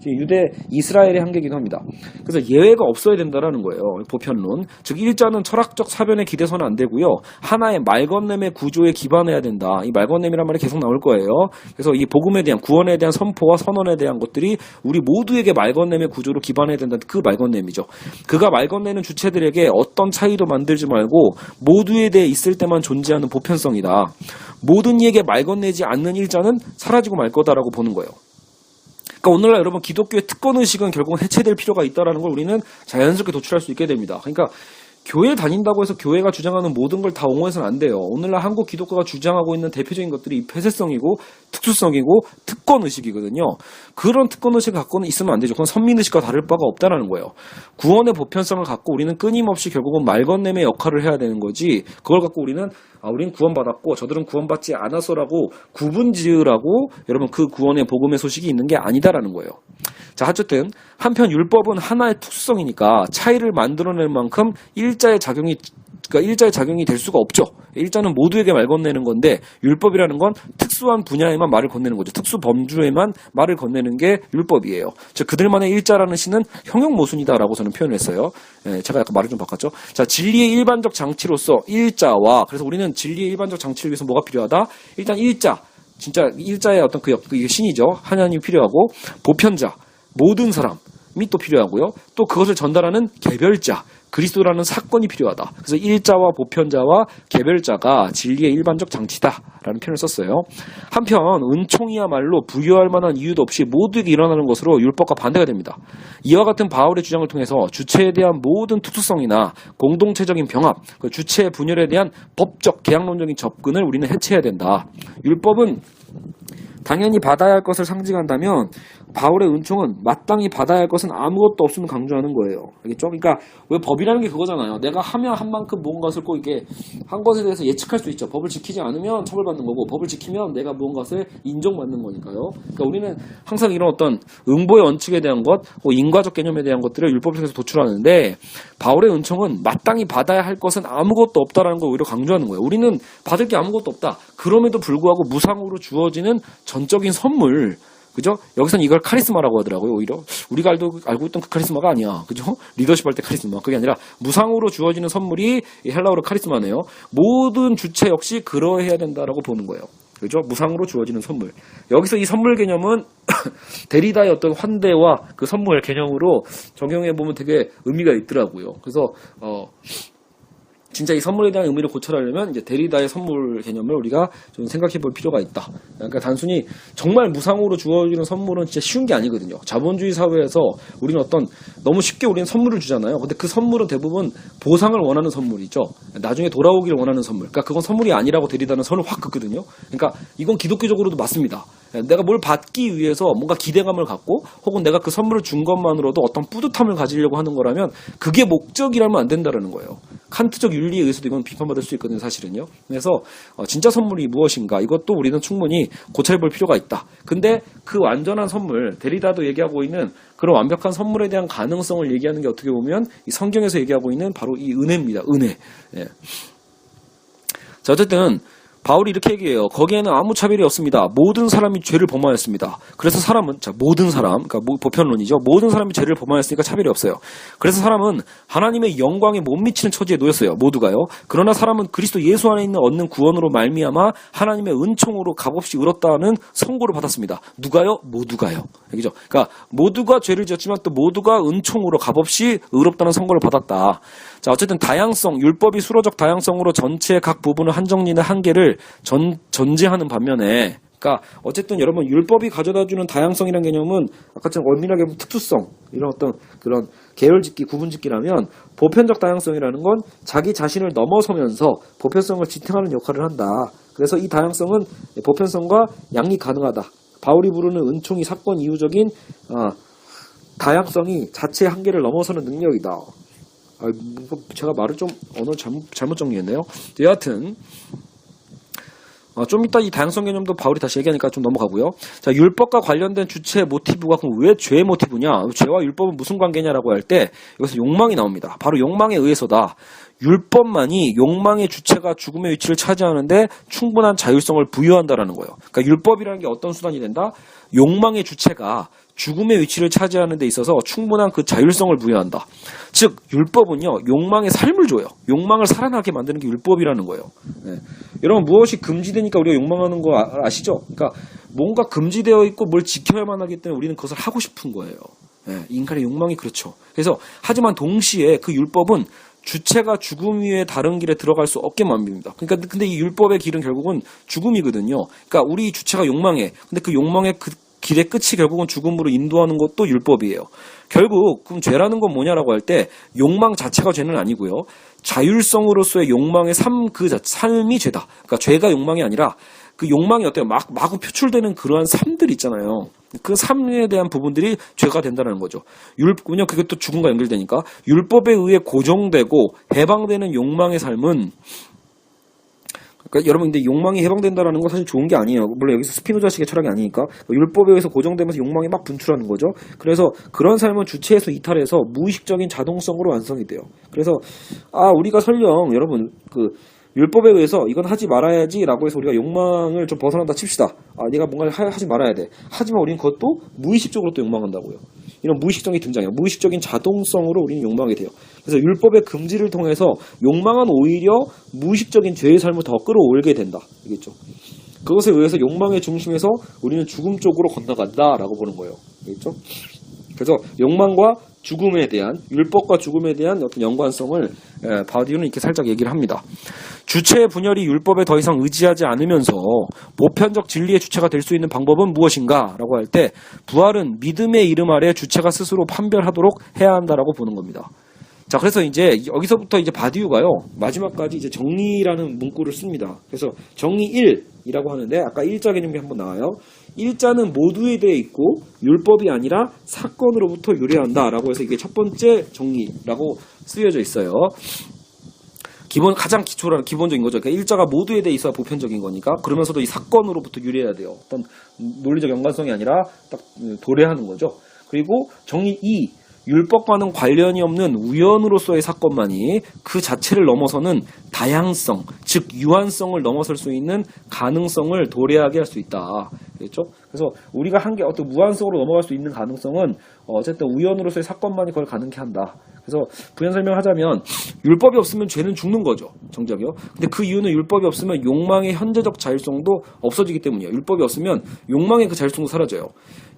유대 이스라엘의 한계이기도 합니다. 그래서 예외가 없어야 된다라는 거예요. 보편론. 즉 일자는 철학적 사변에 기대서는 안 되고요. 하나의 말건냄의 구조에 기반해야 된다. 이 말건냄이란 말이 계속 나올 거예요. 그래서 이 복음에 대한 구원에 대한 선포와 선언에 대한 것들이 우리 모두에게 말건냄의 구조로 기반해야 된다. 그 말건냄이죠. 그가 말건내는 주체들에게 어떤 차이도 만들지 말고 모두에 대해 있을 때만 존재하는 보편성이다. 모든 이에게 말건내지 않는 일자는 사라지고 말 거다라고 보는 거예요. 그러니까 오늘날 여러분 기독교의 특권의식은 결국은 해체될 필요가 있다는 걸 우리는 자연스럽게 도출할 수 있게 됩니다. 그러니까 교회 다닌다고 해서 교회가 주장하는 모든 걸 다 옹호해서는 안 돼요. 오늘날 한국 기독교가 주장하고 있는 대표적인 것들이 폐쇄성이고 특수성이고 특권의식이거든요. 그런 특권의식을 갖고는 있으면 안 되죠. 그건 선민의식과 다를 바가 없다는 거예요. 구원의 보편성을 갖고 우리는 끊임없이 결국은 말건냄의 역할을 해야 되는 거지, 그걸 갖고 우리는 우리는 구원받았고 저들은 구원받지 않았어라고 구분지으라고 여러분 그 구원의 복음의 소식이 있는 게 아니다라는 거예요. 자, 어쨌든 한편 율법은 하나의 특수성이니까 차이를 만들어낼 만큼 일자의 작용이 될 수가 없죠. 일자는 모두에게 말 건네는 건데 율법이라는 건 특수한 분야에만 말을 건네는 거죠. 특수 범주에만 말을 건네는 게 율법이에요. 즉 그들만의 일자라는 시는 형용모순이다라고 저는 표현을 했어요. 제가 약간 말을 좀 바꿨죠. 자, 진리의 일반적 장치로서 일자와, 그래서 우리는 진리의 일반적 장치를 위해서 뭐가 필요하다? 일단 일자, 진짜 일자의 어떤 그 신이죠. 하나님이 필요하고, 보편자, 모든 사람이 또 필요하고요. 또 그것을 전달하는 개별자, 그리스도라는 사건이 필요하다. 그래서 일자와 보편자와 개별자가 진리의 일반적 장치다라는 표현을 썼어요. 한편 은총이야말로 부여할 만한 이유도 없이 모두에게 일어나는 것으로 율법과 반대가 됩니다. 이와 같은 바울의 주장을 통해서 주체에 대한 모든 특수성이나 공동체적인 병합, 그 주체의 분열에 대한 법적 계약론적인 접근을 우리는 해체해야 된다. 율법은 당연히 받아야 할 것을 상징한다면 바울의 은총은 마땅히 받아야 할 것은 아무것도 없음을 강조하는 거예요. 알겠죠? 그러니까 왜 법이라는 게 그거잖아요. 내가 하면 한 만큼 무언가를 꼭 이게 한 것에 대해서 예측할 수 있죠. 법을 지키지 않으면 처벌받는 거고, 법을 지키면 내가 무언가를 인정받는 거니까요. 그러니까 우리는 항상 이런 어떤 응보의 원칙에 대한 것, 인과적 개념에 대한 것들을 율법을 통해서 도출하는데, 바울의 은총은 마땅히 받아야 할 것은 아무것도 없다라는 걸 오히려 강조하는 거예요. 우리는 받을 게 아무것도 없다. 그럼에도 불구하고 무상으로 주어지는 전적인 선물, 그죠? 여기서는 이걸 카리스마라고 하더라고요. 오히려 우리가 알고 있던 그 카리스마가 아니야. 그죠? 리더십 할 때 카리스마. 그게 아니라 무상으로 주어지는 선물이 헬라어로 카리스마네요. 모든 주체 역시 그러해야 된다라고 보는 거예요. 그죠? 무상으로 주어지는 선물. 여기서 이 선물 개념은 데리다의 어떤 환대와 그 선물 개념으로 적용해 보면 되게 의미가 있더라고요. 그래서 진짜 이 선물에 대한 의미를 고찰하려면 이제 데리다의 선물 개념을 우리가 좀 생각해 볼 필요가 있다. 그러니까 단순히 정말 무상으로 주어지는 선물은 진짜 쉬운 게 아니거든요. 자본주의 사회에서 우리는 너무 쉽게 우리는 선물을 주잖아요. 근데 그 선물은 대부분 보상을 원하는 선물이죠. 나중에 돌아오기를 원하는 선물. 그러니까 그건 선물이 아니라고 데리다는 선을 확 긋거든요. 그러니까 이건 기독교적으로도 맞습니다. 내가 뭘 받기 위해서 뭔가 기대감을 갖고 혹은 내가 그 선물을 준 것만으로도 어떤 뿌듯함을 가지려고 하는 거라면 그게 목적이라면 안 된다는 거예요. 칸트적 윤리에 의해서도 이건 비판받을 수 있거든요, 사실은요. 그래서 진짜 선물이 무엇인가, 이것도 우리는 충분히 고찰해볼 필요가 있다. 근데 그 완전한 선물, 데리다도 얘기하고 있는 그런 완벽한 선물에 대한 가능성을 얘기하는 게 어떻게 보면 이 성경에서 얘기하고 있는 바로 이 은혜입니다. 은혜. 예. 자, 어쨌든 바울이 이렇게 얘기해요. 거기에는 아무 차별이 없습니다. 모든 사람이 죄를 범하였습니다. 그래서 사람은, 모든 사람, 그러니까 보편론이죠. 모든 사람이 죄를 범하였으니까 차별이 없어요. 그래서 사람은 하나님의 영광에 못 미치는 처지에 놓였어요. 모두가요. 그러나 사람은 그리스도 예수 안에 있는 얻는 구원으로 말미암아 하나님의 은총으로 값없이 의롭다는 선고를 받았습니다. 누가요? 모두가요. 그죠? 그러니까 모두가 죄를 지었지만 또 모두가 은총으로 값없이 의롭다는 선고를 받았다. 자, 어쨌든 다양성, 율법이 수로적 다양성으로 전체의 각 부분을 한정리는 한계를 전제하는 반면에, 그러니까 어쨌든 여러분 율법이 가져다주는 다양성이라는 개념은 아까처럼 엄밀하게 보면 특수성, 이런 어떤 그런 계열짓기, 구분짓기라면 보편적 다양성이라는 건 자기 자신을 넘어서면서 보편성을 지탱하는 역할을 한다. 그래서 이 다양성은 보편성과 양립 가능하다. 바울이 부르는 은총이 사건 이유적인 다양성이 자체의 한계를 넘어서는 능력이다. 제가 말을 좀 언어 잘못 정리했네요. 여하튼 좀 이따 이 다양성 개념도 바울이 다시 얘기하니까 좀 넘어가고요. 자, 율법과 관련된 주체의 모티브가 그럼 왜 죄의 모티브냐? 죄와 율법은 무슨 관계냐라고 할 때 여기서 욕망이 나옵니다. 바로 욕망에 의해서다. 율법만이 욕망의 주체가 죽음의 위치를 차지하는데 충분한 자율성을 부여한다라는 거예요. 그러니까 율법이라는 게 어떤 수단이 된다? 욕망의 주체가 죽음의 위치를 차지하는 데 있어서 충분한 그 자율성을 부여한다. 즉 율법은요 욕망의 삶을 줘요. 욕망을 살아나게 만드는 게 율법이라는 거예요. 네. 여러분 무엇이 금지되니까 우리가 욕망하는 거 아시죠? 그러니까 뭔가 금지되어 있고 뭘 지켜야만 하기 때문에 우리는 그것을 하고 싶은 거예요. 네. 인간의 욕망이 그렇죠. 그래서 하지만 동시에 그 율법은 주체가 죽음 위에 다른 길에 들어갈 수 없게 만듭니다. 그러니까 근데 이 율법의 길은 결국은 죽음이거든요. 그러니까 우리 주체가 욕망해. 근데 그 욕망의 그 길의 끝이 결국은 죽음으로 인도하는 것도 율법이에요. 결국 그럼 죄라는 건 뭐냐라고 할 때 욕망 자체가 죄는 아니고요. 자율성으로서의 욕망의 삶이 죄다. 그러니까 죄가 욕망이 아니라 그 욕망이 어때요? 마구 표출되는 그러한 삶들 있잖아요. 그 삶에 대한 부분들이 죄가 된다는 거죠. 왜냐면 그게 또 죽음과 연결되니까 율법에 의해 고정되고 해방되는 욕망의 삶은 그러니까 여러분 근데 욕망이 해방된다라는 건 사실 좋은 게 아니에요. 물론 여기서 스피노자식의 철학이 아니니까 율법에 의해서 고정되면서 욕망이 막 분출하는 거죠. 그래서 그런 삶은 주체에서 이탈해서 무의식적인 자동성으로 완성이 돼요. 그래서 우리가 설령 여러분 율법에 의해서 이건 하지 말아야지라고 해서 우리가 욕망을 좀 벗어난다 칩시다. 네가 뭔가를 하지 말아야 돼. 하지만 우리는 그것도 무의식적으로 또 욕망한다고요. 이런 무의식적인 등장이에요. 무의식적인 자동성으로 우리는 욕망이 돼요. 그래서 율법의 금지를 통해서 욕망은 오히려 무의식적인 죄의 삶을 더 끌어올게 된다. 알겠죠? 그것에 의해서 욕망의 중심에서 우리는 죽음 쪽으로 건너간다라고 보는 거예요. 알겠죠? 그래서 욕망과 죽음에 대한 율법과 죽음에 대한 어떤 연관성을 바디우는 이렇게 살짝 얘기를 합니다. 주체의 분열이 율법에 더 이상 의지하지 않으면서 보편적 진리의 주체가 될 수 있는 방법은 무엇인가? 라고 할 때 부활은 믿음의 이름 아래 주체가 스스로 판별하도록 해야 한다라고 보는 겁니다. 자, 그래서 이제 여기서부터 이제 바디우가요 마지막까지 이제 정리라는 문구를 씁니다. 그래서 정리 1이라고 하는데 아까 일자 개념이 한번 나와요. 일자는 모두에 대해 있고 율법이 아니라 사건으로부터 유래한다라고 해서 이게 첫 번째 정리라고 쓰여져 있어요. 가장 기본적인 거죠. 그러니까 일자가 모두에 대해 있어야 보편적인 거니까 그러면서도 이 사건으로부터 유래해야 돼요. 어떤 논리적 연관성이 아니라 딱 도래하는 거죠. 그리고 정리 2. 율법과는 관련이 없는 우연으로서의 사건만이 그 자체를 넘어서는 다양성, 즉 유한성을 넘어설 수 있는 가능성을 도래하게 할 수 있다. 그렇죠? 그래서 우리가 한 게 어떤 무한성으로 넘어갈 수 있는 가능성은 어쨌든 우연으로서의 사건만이 그걸 가능케 한다. 그래서 부연 설명하자면 율법이 없으면 죄는 죽는 거죠. 정작이요. 근데 그 이유는 율법이 없으면 욕망의 현재적 자율성도 없어지기 때문이에요. 율법이 없으면 욕망의 그 자율성도 사라져요.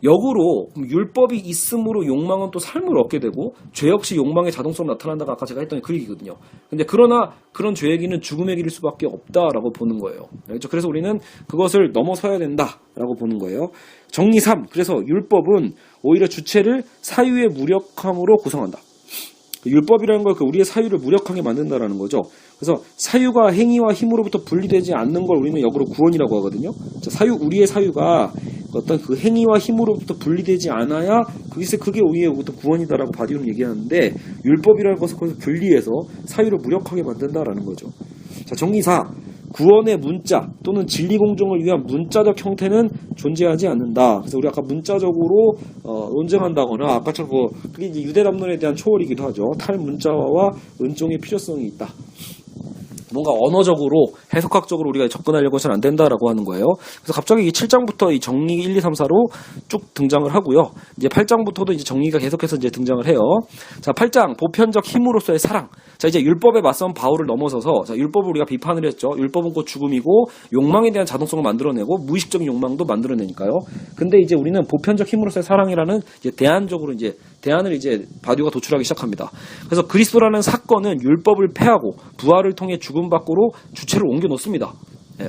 역으로 율법이 있음으로 욕망은 또 삶을 얻게 되고 죄 역시 욕망의 자동성으로 나타난다가 아까 제가 했던 그 얘기거든요. 근데 그러나 그런 죄의 길은 죽음의 길일 수밖에 없다라고 보는 거예요. 그렇죠? 그래서 우리는 그것을 넘어서야 된다라고 보는 거예요. 정리 3. 그래서 율법은 오히려 주체를 사유의 무력함으로 구성한다. 율법이라는 걸 우리의 사유를 무력하게 만든다라는 거죠. 그래서 사유가 행위와 힘으로부터 분리되지 않는 걸 우리는 역으로 구원이라고 하거든요. 자, 우리의 사유가 어떤 그 행위와 힘으로부터 분리되지 않아야 그게 우리의 구원이다라고 바디우는 얘기하는데 율법이라는 것을 거기서 분리해서 사유를 무력하게 만든다라는 거죠. 자, 정리 4. 구원의 문자 또는 진리 공정을 위한 문자적 형태는 존재하지 않는다. 그래서 우리 아까 문자적으로 논쟁한다거나 아까처럼 그게 이제 유대 담론에 대한 초월이기도 하죠. 탈문자와 은종의 필요성이 있다. 뭔가 언어적으로 해석학적으로 우리가 접근하려고 해서는 안 된다라고 하는 거예요. 그래서 갑자기 이 7장부터 이 정리 1, 2, 3, 4로 쭉 등장을 하고요. 이제 8장부터도 이제 정리가 계속해서 이제 등장을 해요. 자, 8장 보편적 힘으로서의 사랑. 자, 이제 율법에 맞선 바울을 넘어서서 자, 율법을 우리가 비판을 했죠. 율법은 곧 죽음이고 욕망에 대한 자동성을 만들어내고 무의식적인 욕망도 만들어내니까요. 근데 이제 우리는 보편적 힘으로서의 사랑이라는 이제 대안을 이제 바디우가 도출하기 시작합니다. 그래서 그리스도라는 사건은 율법을 패하고 부활을 통해 죽음 밖으로 주체를 옮겨 놓습니다. 예.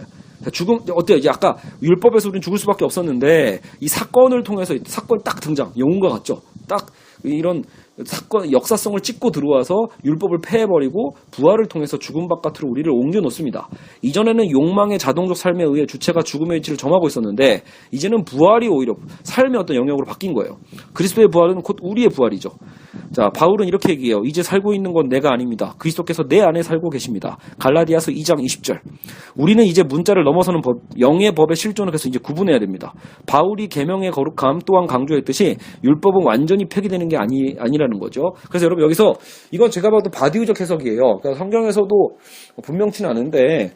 죽음 어때요? 이제 아까 율법에서 우리는 죽을 수밖에 없었는데 이 사건을 통해서 사건이 딱 등장. 영웅과 같죠. 딱 이런 사건 역사성을 찍고 들어와서 율법을 폐해버리고 부활을 통해서 죽음 바깥으로 우리를 옮겨 놓습니다. 이전에는 욕망의 자동적 삶에 의해 주체가 죽음의 위치를 점하고 있었는데 이제는 부활이 오히려 삶의 어떤 영역으로 바뀐 거예요. 그리스도의 부활은 곧 우리의 부활이죠. 자, 바울은 이렇게 얘기해요. 이제 살고 있는 건 내가 아닙니다. 그리스도께서 내 안에 살고 계십니다. 갈라디아서 2장 20절. 우리는 이제 문자를 넘어서는 법, 영의 법의 실존을 그래서 이제 구분해야 됩니다. 바울이 계명의 거룩함 또한 강조했듯이 율법은 완전히 폐기되는 게 아니라는 거죠. 그래서 여러분 여기서 이건 제가 봐도 바디우적 해석이에요. 그러니까 성경에서도 분명치는 않은데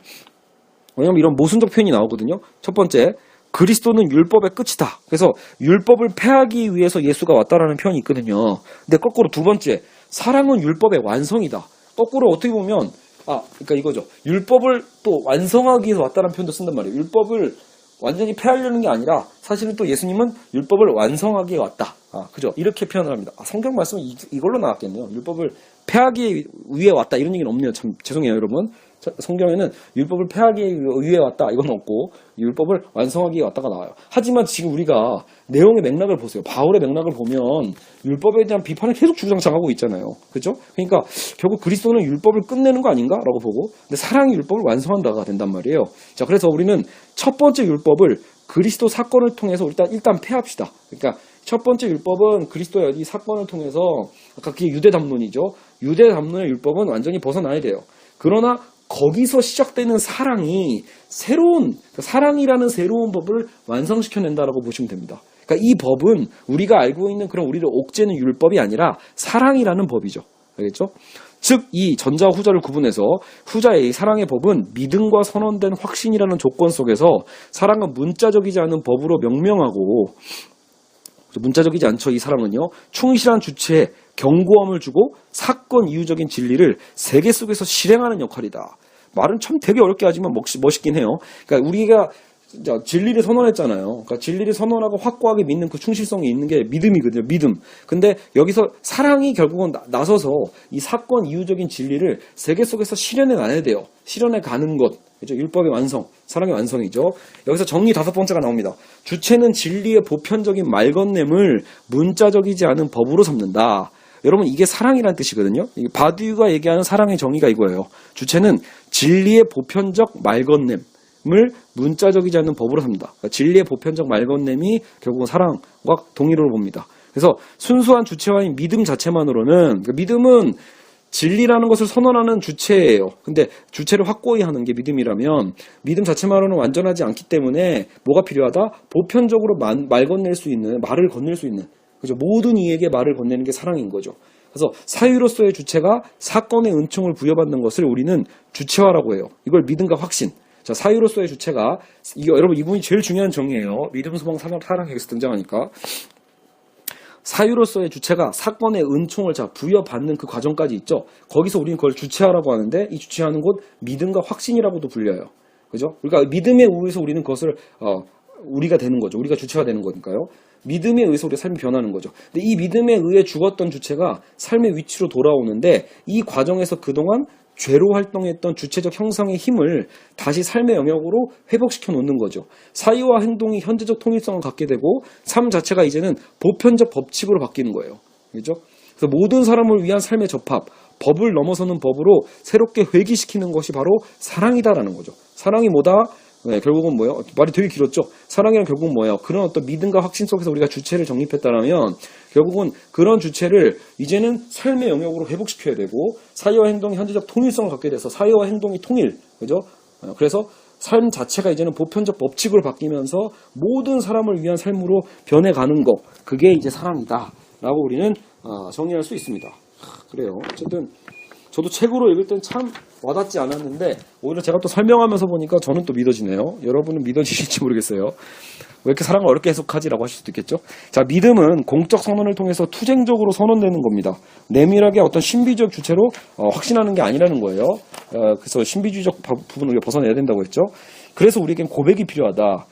왜냐면 이런 모순적 표현이 나오거든요. 첫 번째, 그리스도는 율법의 끝이다. 그래서 율법을 폐하기 위해서 예수가 왔다라는 표현이 있거든요. 근데 거꾸로 두 번째, 사랑은 율법의 완성이다. 거꾸로 어떻게 보면 그러니까 이거죠. 율법을 또 완성하기 위해서 왔다는 표현도 쓴단 말이에요. 율법을 완전히 폐하려는 게 아니라 사실은 또 예수님은 율법을 완성하기 위해 왔다. 그죠? 이렇게 표현을 합니다. 성경 말씀은 이걸로 나왔겠네요. 율법을 폐하기 위해 왔다. 이런 얘기는 없네요. 참 죄송해요, 여러분. 성경에는 율법을 폐하기 위해 왔다 이건 없고 율법을 완성하기 위해 왔다가 나와요. 하지만 지금 우리가 내용의 맥락을 보세요. 바울의 맥락을 보면 율법에 대한 비판을 계속 주장하고 있잖아요. 그렇죠? 그러니까 결국 그리스도는 율법을 끝내는 거 아닌가? 라고 보고 근데 사랑이 율법을 완성한다가 된단 말이에요. 자, 그래서 우리는 첫 번째 율법을 그리스도 사건을 통해서 일단 폐합시다. 그러니까 첫 번째 율법은 그리스도의 이 사건을 통해서 아까 그게 유대 담론이죠. 유대 담론의 율법은 완전히 벗어나야 돼요. 그러나 거기서 시작되는 사랑이 사랑이라는 새로운 법을 완성시켜낸다라고 보시면 됩니다. 그러니까 이 법은 우리가 알고 있는 그런 우리를 옥죄는 율법이 아니라 사랑이라는 법이죠. 알겠죠? 즉, 이 전자와 후자를 구분해서 후자의 사랑의 법은 믿음과 선언된 확신이라는 조건 속에서 사랑은 문자적이지 않은 법으로 명명하고 문자적이지 않죠. 이 사랑은요. 충실한 주체에 경고함을 주고 사건 이유적인 진리를 세계 속에서 실행하는 역할이다. 말은 참 되게 어렵게 하지만 멋있긴 해요. 그러니까 우리가 진리를 선언했잖아요. 그러니까 진리를 선언하고 확고하게 믿는 그 충실성이 있는 게 믿음이거든요. 믿음. 근데 여기서 사랑이 결국은 나서서 이 사건 이유적인 진리를 세계 속에서 실현해 가야 돼요. 실현해 가는 것. 그죠? 율법의 완성, 사랑의 완성이죠. 여기서 정리 5번째가 나옵니다. 주체는 진리의 보편적인 말건냄을 문자적이지 않은 법으로 삼는다. 여러분 이게 사랑이라는 뜻이거든요. 바디우가 얘기하는 사랑의 정의가 이거예요. 주체는 진리의 보편적 말건냄을 문자적이지 않는 법으로 삼는다. 그러니까 진리의 보편적 말건냄이 결국은 사랑과 동의로 봅니다. 그래서 순수한 주체와인 믿음 자체만으로는 그러니까 믿음은 진리라는 것을 선언하는 주체예요. 근데 주체를 확고히 하는 게 믿음이라면 믿음 자체만으로는 완전하지 않기 때문에 뭐가 필요하다? 보편적으로 말 건넬 수 있는, 말을 건넬 수 있는 그죠? 모든 이에게 말을 건네는 게 사랑인 거죠. 그래서 사유로서의 주체가 사건의 은총을 부여받는 것을 우리는 주체화라고 해요. 이걸 믿음과 확신. 자, 사유로서의 주체가 여러분 이 부분이 제일 중요한 정의예요. 믿음, 소망, 사랑 여기서 등장하니까. 사유로서의 주체가 사건의 은총을 부여받는 그 과정까지 있죠. 거기서 우리는 그걸 주체화라고 하는데 이 주체화는 곧 믿음과 확신이라고도 불려요. 그죠? 그러니까 믿음에 의해서 우리는 그것을 우리가 되는 거죠. 우리가 주체가 되는 거니까요. 믿음에 의해서 우리의 삶이 변하는 거죠. 근데 이 믿음에 의해 죽었던 주체가 삶의 위치로 돌아오는데 이 과정에서 그동안 죄로 활동했던 주체적 형성의 힘을 다시 삶의 영역으로 회복시켜 놓는 거죠. 사유와 행동이 현재적 통일성을 갖게 되고 삶 자체가 이제는 보편적 법칙으로 바뀌는 거예요. 그렇죠? 그래서 모든 사람을 위한 삶의 접합, 법을 넘어서는 법으로 새롭게 회귀시키는 것이 바로 사랑이다라는 거죠. 사랑이 뭐다? 네, 결국은 뭐예요? 말이 되게 길었죠? 사랑이란 결국은 뭐예요? 그런 어떤 믿음과 확신 속에서 우리가 주체를 정립했다라면 결국은 그런 주체를 이제는 삶의 영역으로 회복시켜야 되고 사유와 행동이 현재적 통일성을 갖게 돼서 사유와 행동이 통일, 그죠? 그래서 삶 자체가 이제는 보편적 법칙으로 바뀌면서 모든 사람을 위한 삶으로 변해가는 거, 그게 이제 사랑이다 라고 우리는 정리할 수 있습니다. 그래요. 어쨌든 저도 책으로 읽을 땐 참 와닿지 않았는데 오히려 제가 또 설명하면서 보니까 저는 또 믿어지네요. 여러분은 믿어지실지 모르겠어요. 왜 이렇게 사랑을 어렵게 해석하지라고 하실 수도 있겠죠. 자, 믿음은 공적 선언을 통해서 투쟁적으로 선언되는 겁니다. 내밀하게 어떤 신비주의적 주체로 확신하는 게 아니라는 거예요. 그래서 신비주의적 부분을 우리가 벗어내야 된다고 했죠. 그래서 우리에겐 고백이 필요하다.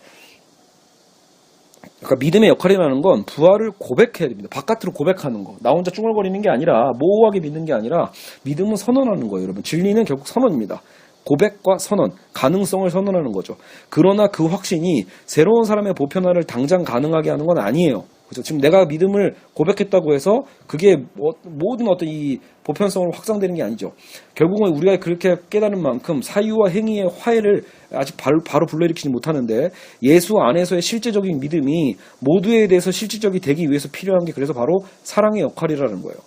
그러니까 믿음의 역할이라는 건 부활을 고백해야 됩니다. 바깥으로 고백하는 거. 나 혼자 쭈글거리는 게 아니라 모호하게 믿는 게 아니라 믿음은 선언하는 거예요. 여러분 진리는 결국 선언입니다. 고백과 선언, 가능성을 선언하는 거죠. 그러나 그 확신이 새로운 사람의 보편화를 당장 가능하게 하는 건 아니에요. 그렇죠? 지금 내가 믿음을 고백했다고 해서 그게 모든 어떤 이 보편성으로 확장되는 게 아니죠. 결국은 우리가 그렇게 깨달은 만큼 사유와 행위의 화해를 아직 바로 불러일으키지 못하는데 예수 안에서의 실제적인 믿음이 모두에 대해서 실질적이 되기 위해서 필요한 게 그래서 바로 사랑의 역할이라는 거예요.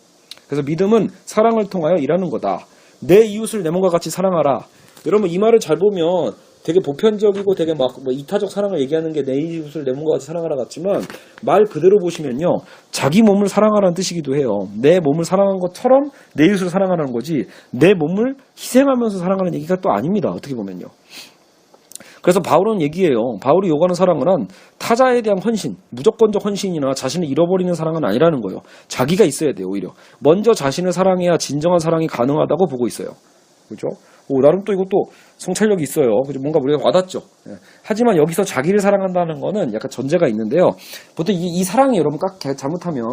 그래서 믿음은 사랑을 통하여 일하는 거다. 내 이웃을 내 몸과 같이 사랑하라. 여러분 이 말을 잘 보면 되게 보편적이고 되게 막 뭐 이타적 사랑을 얘기하는 게 내 이웃을 내 몸과 같이 사랑하라 같지만 말 그대로 보시면요. 자기 몸을 사랑하라는 뜻이기도 해요. 내 몸을 사랑한 것처럼 내 이웃을 사랑하라는 거지 내 몸을 희생하면서 사랑하는 얘기가 또 아닙니다. 어떻게 보면요. 그래서 바울은 얘기해요. 바울이 요구하는 사랑은 타자에 대한 헌신, 무조건적 헌신이나 자신을 잃어버리는 사랑은 아니라는 거예요. 자기가 있어야 돼요. 오히려. 먼저 자신을 사랑해야 진정한 사랑이 가능하다고 보고 있어요. 그죠? 나름 또 이것도 성찰력이 있어요. 그죠? 뭔가 우리가 와닿죠. 예. 하지만 여기서 자기를 사랑한다는 거는 약간 전제가 있는데요. 보통 이 사랑이 여러분 딱 잘못하면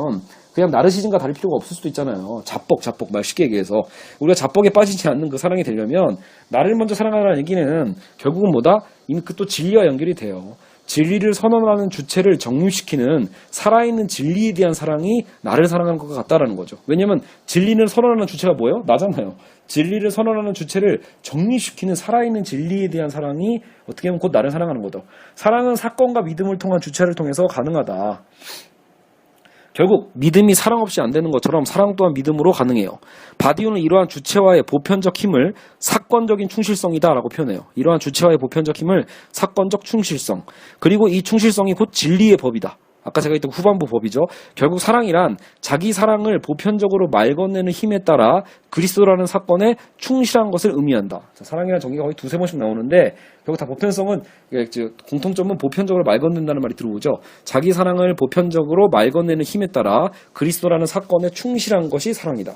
그냥 나르시즘과 다를 필요가 없을 수도 있잖아요. 자뻑 말 쉽게 얘기해서 우리가 자뻑에 빠지지 않는 그 사랑이 되려면 나를 먼저 사랑하라는 얘기는 결국은 뭐다? 이미 그 또 진리와 연결이 돼요. 진리를 선언하는 주체를 정립시키는 살아있는 진리에 대한 사랑이 나를 사랑하는 것과 같다라는 거죠. 왜냐하면 진리를 선언하는 주체가 뭐예요? 나잖아요. 진리를 선언하는 주체를 정립시키는 살아있는 진리에 대한 사랑이 어떻게 보면 곧 나를 사랑하는 거죠. 사랑은 사건과 믿음을 통한 주체를 통해서 가능하다. 결국 믿음이 사랑 없이 안 되는 것처럼 사랑 또한 믿음으로 가능해요. 바디우는 이러한 주체와의 보편적 힘을 사건적인 충실성이다라고 표현해요. 이러한 주체와의 보편적 힘을 사건적 충실성. 그리고 이 충실성이 곧 진리의 법이다. 아까 제가 했던 후반부 법이죠. 결국 사랑이란 자기 사랑을 보편적으로 말 건네는 힘에 따라 그리스도라는 사건에 충실한 것을 의미한다. 자, 사랑이라는 정의가 거의 두세 번씩 나오는데 결국 다 보편성은 공통점은 보편적으로 말 건넨다는 말이 들어오죠. 자기 사랑을 보편적으로 말 건네는 힘에 따라 그리스도라는 사건에 충실한 것이 사랑이다.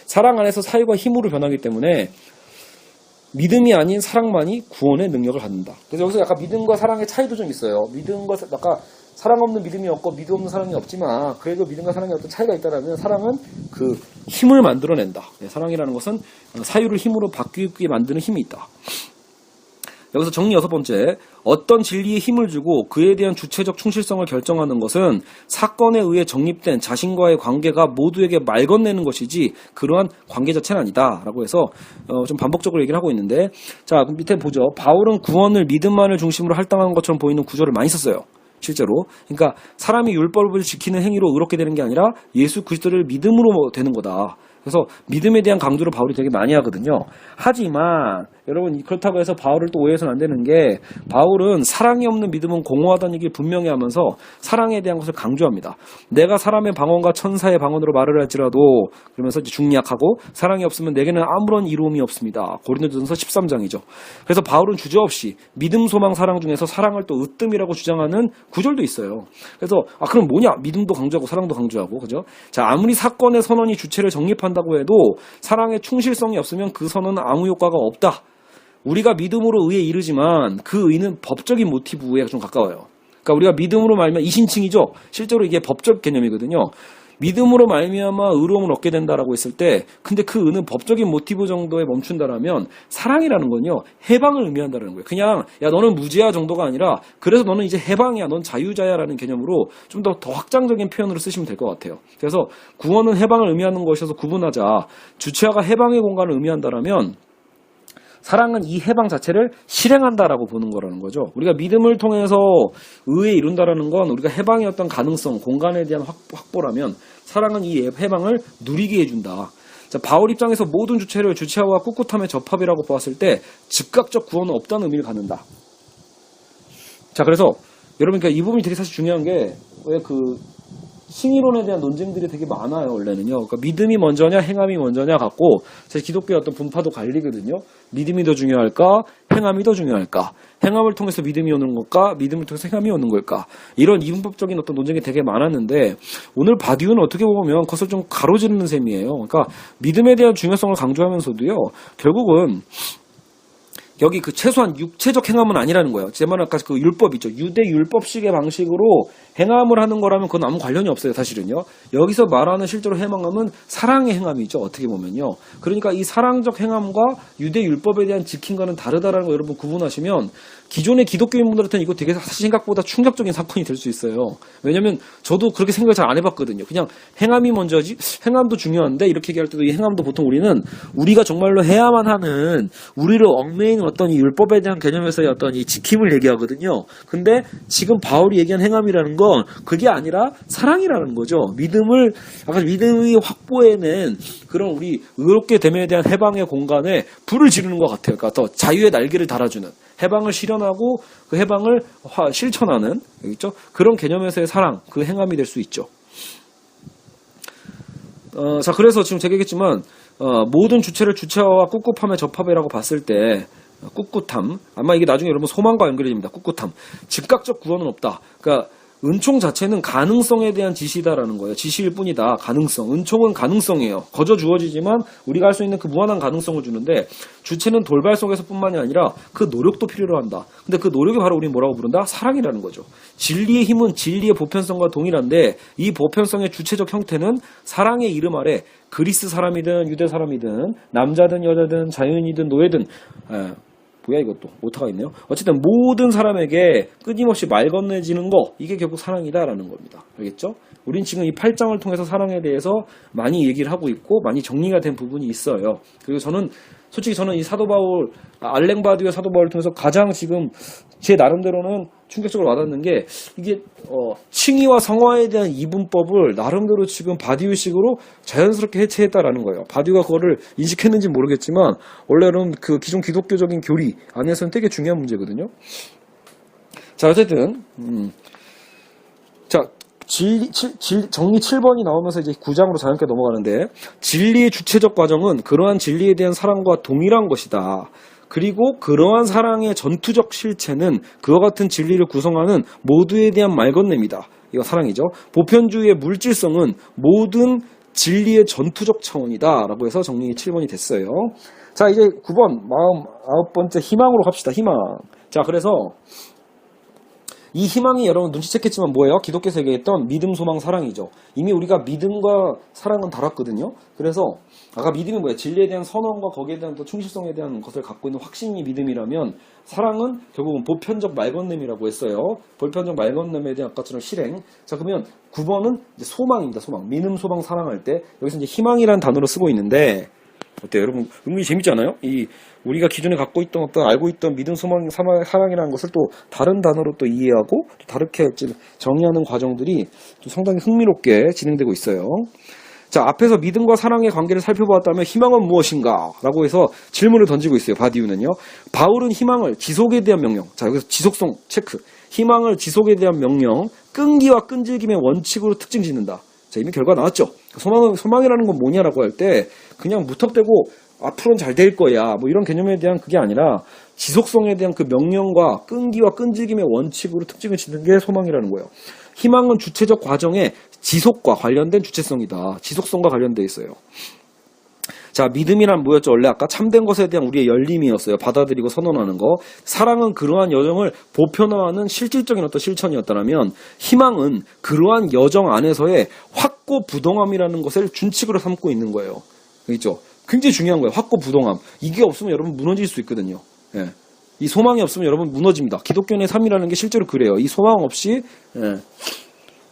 사랑 안에서 사유가 힘으로 변하기 때문에 믿음이 아닌 사랑만이 구원의 능력을 갖는다. 그래서 여기서 약간 믿음과 사랑의 차이도 좀 있어요. 믿음과 아까 사랑 없는 믿음이 없고 믿음 없는 사랑이 없지만 그래도 믿음과 사랑에 어떤 차이가 있다면 사랑은 그 힘을 만들어낸다. 사랑이라는 것은 사유를 힘으로 바뀌게 만드는 힘이 있다. 여기서 정리 6번째. 어떤 진리에 힘을 주고 그에 대한 주체적 충실성을 결정하는 것은 사건에 의해 정립된 자신과의 관계가 모두에게 말 건네는 것이지 그러한 관계 자체는 아니다. 라고 해서 좀 반복적으로 얘기를 하고 있는데 자 그럼 밑에 보죠. 바울은 구원을 믿음만을 중심으로 할당한 것처럼 보이는 구절을 많이 썼어요. 실제로. 그러니까 사람이 율법을 지키는 행위로 의롭게 되는 게 아니라 예수 그리스도를 믿음으로 되는 거다. 그래서 믿음에 대한 강조를 바울이 되게 많이 하거든요. 하지만 여러분 그렇다고 해서 바울을 또 오해해서는 안 되는 게 바울은 사랑이 없는 믿음은 공허하다는 얘기를 분명히 하면서 사랑에 대한 것을 강조합니다. 내가 사람의 방언과 천사의 방언으로 말을 할지라도 그러면서 이제 중리학하고 사랑이 없으면 내게는 아무런 이로움이 없습니다. 고린도전서 13장이죠. 그래서 바울은 주저없이 믿음, 소망, 사랑 중에서 사랑을 또 으뜸이라고 주장하는 구절도 있어요. 그래서 그럼 뭐냐? 믿음도 강조하고 사랑도 강조하고 그죠? 자 아무리 사건의 선언이 주체를 정립한다고 해도 사랑의 충실성이 없으면 그 선언은 아무 효과가 없다. 우리가 믿음으로 의에 이르지만 그 의는 법적인 모티브에 좀 가까워요. 그러니까 우리가 믿음으로 말미암아 이신칭이죠. 실제로 이게 법적 개념이거든요. 믿음으로 말미암아 의로움을 얻게 된다라고 했을 때 근데 그 의는 법적인 모티브 정도에 멈춘다라면 사랑이라는 건요. 해방을 의미한다는 거예요. 그냥 야 너는 무죄야 정도가 아니라 그래서 너는 이제 해방이야. 넌 자유자야라는 개념으로 좀 더 확장적인 표현으로 쓰시면 될 것 같아요. 그래서 구원은 해방을 의미하는 것이어서 구분하자. 주체가 해방의 공간을 의미한다라면 사랑은 이 해방 자체를 실행한다라고 보는 거라는 거죠. 우리가 믿음을 통해서 의에 이룬다라는 건 우리가 해방의 어떤 가능성, 공간에 대한 확보라면 사랑은 이 해방을 누리게 해준다. 자, 바울 입장에서 모든 주체를 주체와 꿋꿋함의 접합이라고 보았을 때 즉각적 구원은 없다는 의미를 갖는다. 자, 그래서 여러분 그러니까 이 부분이 되게 사실 중요한 게 왜 신이론에 대한 논쟁들이 되게 많아요, 원래는요. 그러니까 믿음이 먼저냐, 행함이 먼저냐 갖고, 제 기독교의 어떤 분파도 갈리거든요. 믿음이 더 중요할까, 행함이 더 중요할까, 행함을 통해서 믿음이 오는 걸까, 믿음을 통해서 행함이 오는 걸까, 이런 이분법적인 어떤 논쟁이 되게 많았는데, 오늘 바디우는 어떻게 보면 그것을 좀 가로지르는 셈이에요. 그러니까 믿음에 대한 중요성을 강조하면서도요, 결국은 여기 그 최소한 육체적 행함은 아니라는 거예요. 제 말은 아까 그 율법이죠. 유대 율법식의 방식으로 행함을 하는 거라면 그건 아무 관련이 없어요, 사실은요. 여기서 말하는 실제로 행함은 사랑의 행함이죠, 어떻게 보면요. 그러니까 이 사랑적 행함과 유대 율법에 대한 지킴과는 다르다라는 거 여러분 구분하시면 기존의 기독교인분들한테는 이거 되게 사실 생각보다 충격적인 사건이 될 수 있어요. 왜냐면 저도 그렇게 생각을 잘 안 해봤거든요. 그냥 행함이 먼저지, 행함도 중요한데 이렇게 얘기할 때도 이 행함도 보통 우리는 우리가 정말로 해야만 하는 우리를 얽매이는 어떤 이 율법에 대한 개념에서의 어떤 이 지킴을 얘기하거든요. 근데 지금 바울이 얘기한 행함이라는 건 그게 아니라 사랑이라는 거죠. 아까 믿음이 확보해낸 그런 우리 의롭게 됨에 대한 해방의 공간에 불을 지르는 것 같아요. 그러니까 더 자유의 날개를 달아주는, 해방을 실현하고 그 해방을 실천하는, 있죠? 그런 개념에서의 사랑, 그 행함이 될 수 있죠. 자, 그래서 지금 제가 얘기했지만, 모든 주체를 주체와 꿉꿉함의 접합이라고 봤을 때, 꿋꿋함, 아마 이게 나중에 여러분 소망과 연결이 됩니다. 꿋꿋함. 즉각적 구원은 없다. 그러니까, 은총 자체는 가능성에 대한 지시다라는 거예요. 지시일 뿐이다. 가능성. 은총은 가능성이에요. 거저 주어지지만 우리가 할 수 있는 그 무한한 가능성을 주는데, 주체는 돌발 속에서 뿐만이 아니라 그 노력도 필요로 한다. 근데 그 노력이 바로 우리는 뭐라고 부른다? 사랑이라는 거죠. 진리의 힘은 진리의 보편성과 동일한데, 이 보편성의 주체적 형태는 사랑의 이름 아래 그리스 사람이든 유대 사람이든 남자든 여자든 자연이든 노예든, 뭐야 이것도 오타가 있네요. 어쨌든 모든 사람에게 끊임없이 말 건네지는 거, 이게 결국 사랑이다라는 겁니다. 알겠죠? 우린 지금 이 8장을 통해서 사랑에 대해서 많이 얘기를 하고 있고 많이 정리가 된 부분이 있어요. 그리고 솔직히 저는 이 사도 바울, 알랭 바디오의 사도 바울을 통해서 가장 지금 제 나름대로는 충격적으로 와닿는 게, 이게 칭의와 성화에 대한 이분법을 나름대로 지금 바디오식으로 자연스럽게 해체했다라는 거예요. 바디오가 그거를 인식했는지 모르겠지만 원래는 그 기존 기독교적인 교리 안에서는 되게 중요한 문제거든요. 자, 어쨌든 자, 정리 7번이 나오면서 이제 9장으로 자연스럽게 넘어가는데, 진리의 주체적 과정은 그러한 진리에 대한 사랑과 동일한 것이다. 그리고 그러한 사랑의 전투적 실체는 그와 같은 진리를 구성하는 모두에 대한 말건냄이다. 이거 사랑이죠. 보편주의의 물질성은 모든 진리의 전투적 차원이다. 라고 해서 정리 7번이 됐어요. 자, 이제 9번, 49번째 희망으로 갑시다. 희망. 자, 그래서 이 희망이 여러분 눈치챘겠지만 뭐예요? 기독교에서 얘기했던 믿음, 소망, 사랑이죠. 이미 우리가 믿음과 사랑은 다뤘거든요. 그래서 아까 믿음이 뭐예요? 진리에 대한 선언과 거기에 대한 또 충실성에 대한 것을 갖고 있는 확신이 믿음이라면, 사랑은 결국은 보편적 말건냄이라고 했어요. 보편적 말건냄에 대한 아까처럼 실행. 자, 그러면 9번은 이제 소망입니다. 소망. 믿음, 소망, 사랑할 때 여기서 이제 희망이라는 단어로 쓰고 있는데, 어때요? 여러분 은근히 재밌지 않아요? 우리가 기존에 갖고 있던 알고 있던 믿음, 소망, 사랑이라는 것을 또 다른 단어로 또 이해하고 또 다르게 정의하는 과정들이 또 상당히 흥미롭게 진행되고 있어요. 자, 앞에서 믿음과 사랑의 관계를 살펴보았다면 희망은 무엇인가? 라고 해서 질문을 던지고 있어요. 바디우는요. 바울은 희망을 지속에 대한 명령. 자, 여기서 지속성 체크. 희망을 지속에 대한 명령, 끈기와 끈질김의 원칙으로 특징 짓는다. 자, 이미 결과 나왔죠. 소망이라는 건 뭐냐라고 할 때 그냥 무턱대고 앞으로는 잘 될 거야, 뭐 이런 개념에 대한 그게 아니라 지속성에 대한 그 명령과 끈기와 끈질김의 원칙으로 특징을 짓는 게 소망이라는 거예요. 희망은 주체적 과정의 지속과 관련된 주체성이다. 지속성과 관련돼 있어요. 자, 믿음이란 뭐였죠? 원래 아까 참된 것에 대한 우리의 열림이었어요. 받아들이고 선언하는 거. 사랑은 그러한 여정을 보편화하는 실질적인 어떤 실천이었다면, 희망은 그러한 여정 안에서의 확고부동함이라는 것을 준칙으로 삼고 있는 거예요. 그렇죠? 굉장히 중요한 거예요. 확고부동함. 이게 없으면 여러분 무너질 수 있거든요. 예. 이 소망이 없으면 여러분 무너집니다. 기독교의 삶이라는 게 실제로 그래요. 이 소망 없이,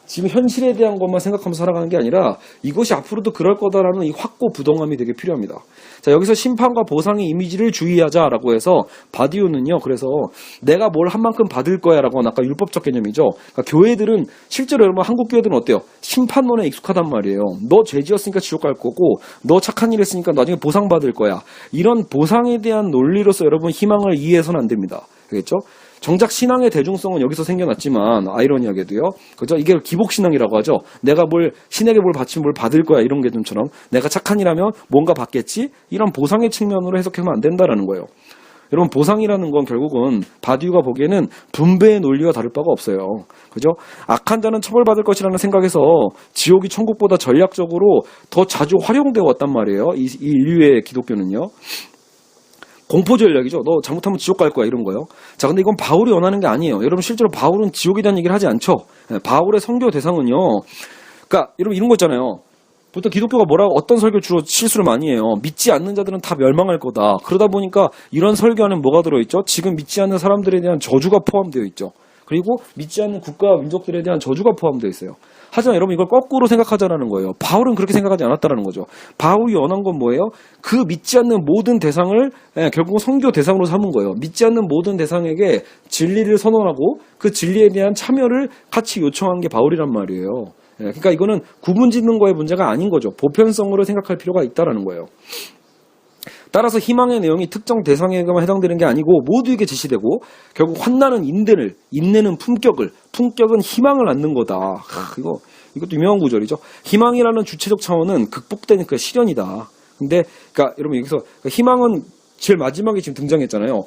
지금 현실에 대한 것만 생각하면서 살아가는 게 아니라 이것이 앞으로도 그럴 거다라는 이 확고부동함이 되게 필요합니다. 자, 여기서 심판과 보상의 이미지를 주의하자라고 해서 바디오는요, 그래서 내가 뭘 한 만큼 받을 거야 라고 하는 아까 율법적 개념이죠. 그러니까 교회들은 실제로 여러분 한국 교회들은 어때요? 심판론에 익숙하단 말이에요. 너 죄 지었으니까 지옥 갈 거고, 너 착한 일 했으니까 나중에 보상받을 거야. 이런 보상에 대한 논리로서 여러분 희망을 이해해서는 안 됩니다. 알겠죠? 정작 신앙의 대중성은 여기서 생겨났지만 아이러니하게도요. 그죠? 이게 기복신앙이라고 하죠. 내가 신에게 뭘 바치면 뭘 받을 거야, 이런 개념처럼 내가 착한 일하면 뭔가 받겠지? 이런 보상의 측면으로 해석하면 안 된다라는 거예요. 여러분, 보상이라는 건 결국은 바디우가 보기에는 분배의 논리와 다를 바가 없어요. 그죠? 악한 자는 처벌받을 것이라는 생각에서 지옥이 천국보다 전략적으로 더 자주 활용되어 왔단 말이에요. 이 인류의 기독교는요. 공포 전략이죠. 너 잘못하면 지옥 갈 거야, 이런 거요. 자, 근데 이건 바울이 원하는 게 아니에요. 여러분, 실제로 바울은 지옥에 대한 얘기를 하지 않죠. 바울의 선교 대상은요. 그러니까 여러분 이런 거 있잖아요. 보통 기독교가 어떤 설교 주로 실수를 많이 해요. 믿지 않는 자들은 다 멸망할 거다. 그러다 보니까 이런 설교 안에 뭐가 들어있죠? 지금 믿지 않는 사람들에 대한 저주가 포함되어 있죠. 그리고 믿지 않는 국가와 민족들에 대한 저주가 포함되어 있어요. 하지만 여러분 이걸 거꾸로 생각하자라는 거예요. 바울은 그렇게 생각하지 않았다라는 거죠. 바울이 원한 건 뭐예요? 그 믿지 않는 모든 대상을 결국 선교 대상으로 삼은 거예요. 믿지 않는 모든 대상에게 진리를 선언하고 그 진리에 대한 참여를 같이 요청한 게 바울이란 말이에요. 그러니까 이거는 구분 짓는 거의 문제가 아닌 거죠. 보편성으로 생각할 필요가 있다라는 거예요. 따라서 희망의 내용이 특정 대상에게만 해당되는 게 아니고 모두에게 제시되고 결국 환난은 인내는 품격은 희망을 낳는 거다. 이것도 유명한 구절이죠. 희망이라는 주체적 차원은 극복되는 그 시련이다. 근데 그러니까 여러분 여기서 희망은 제일 마지막에 지금 등장했잖아요.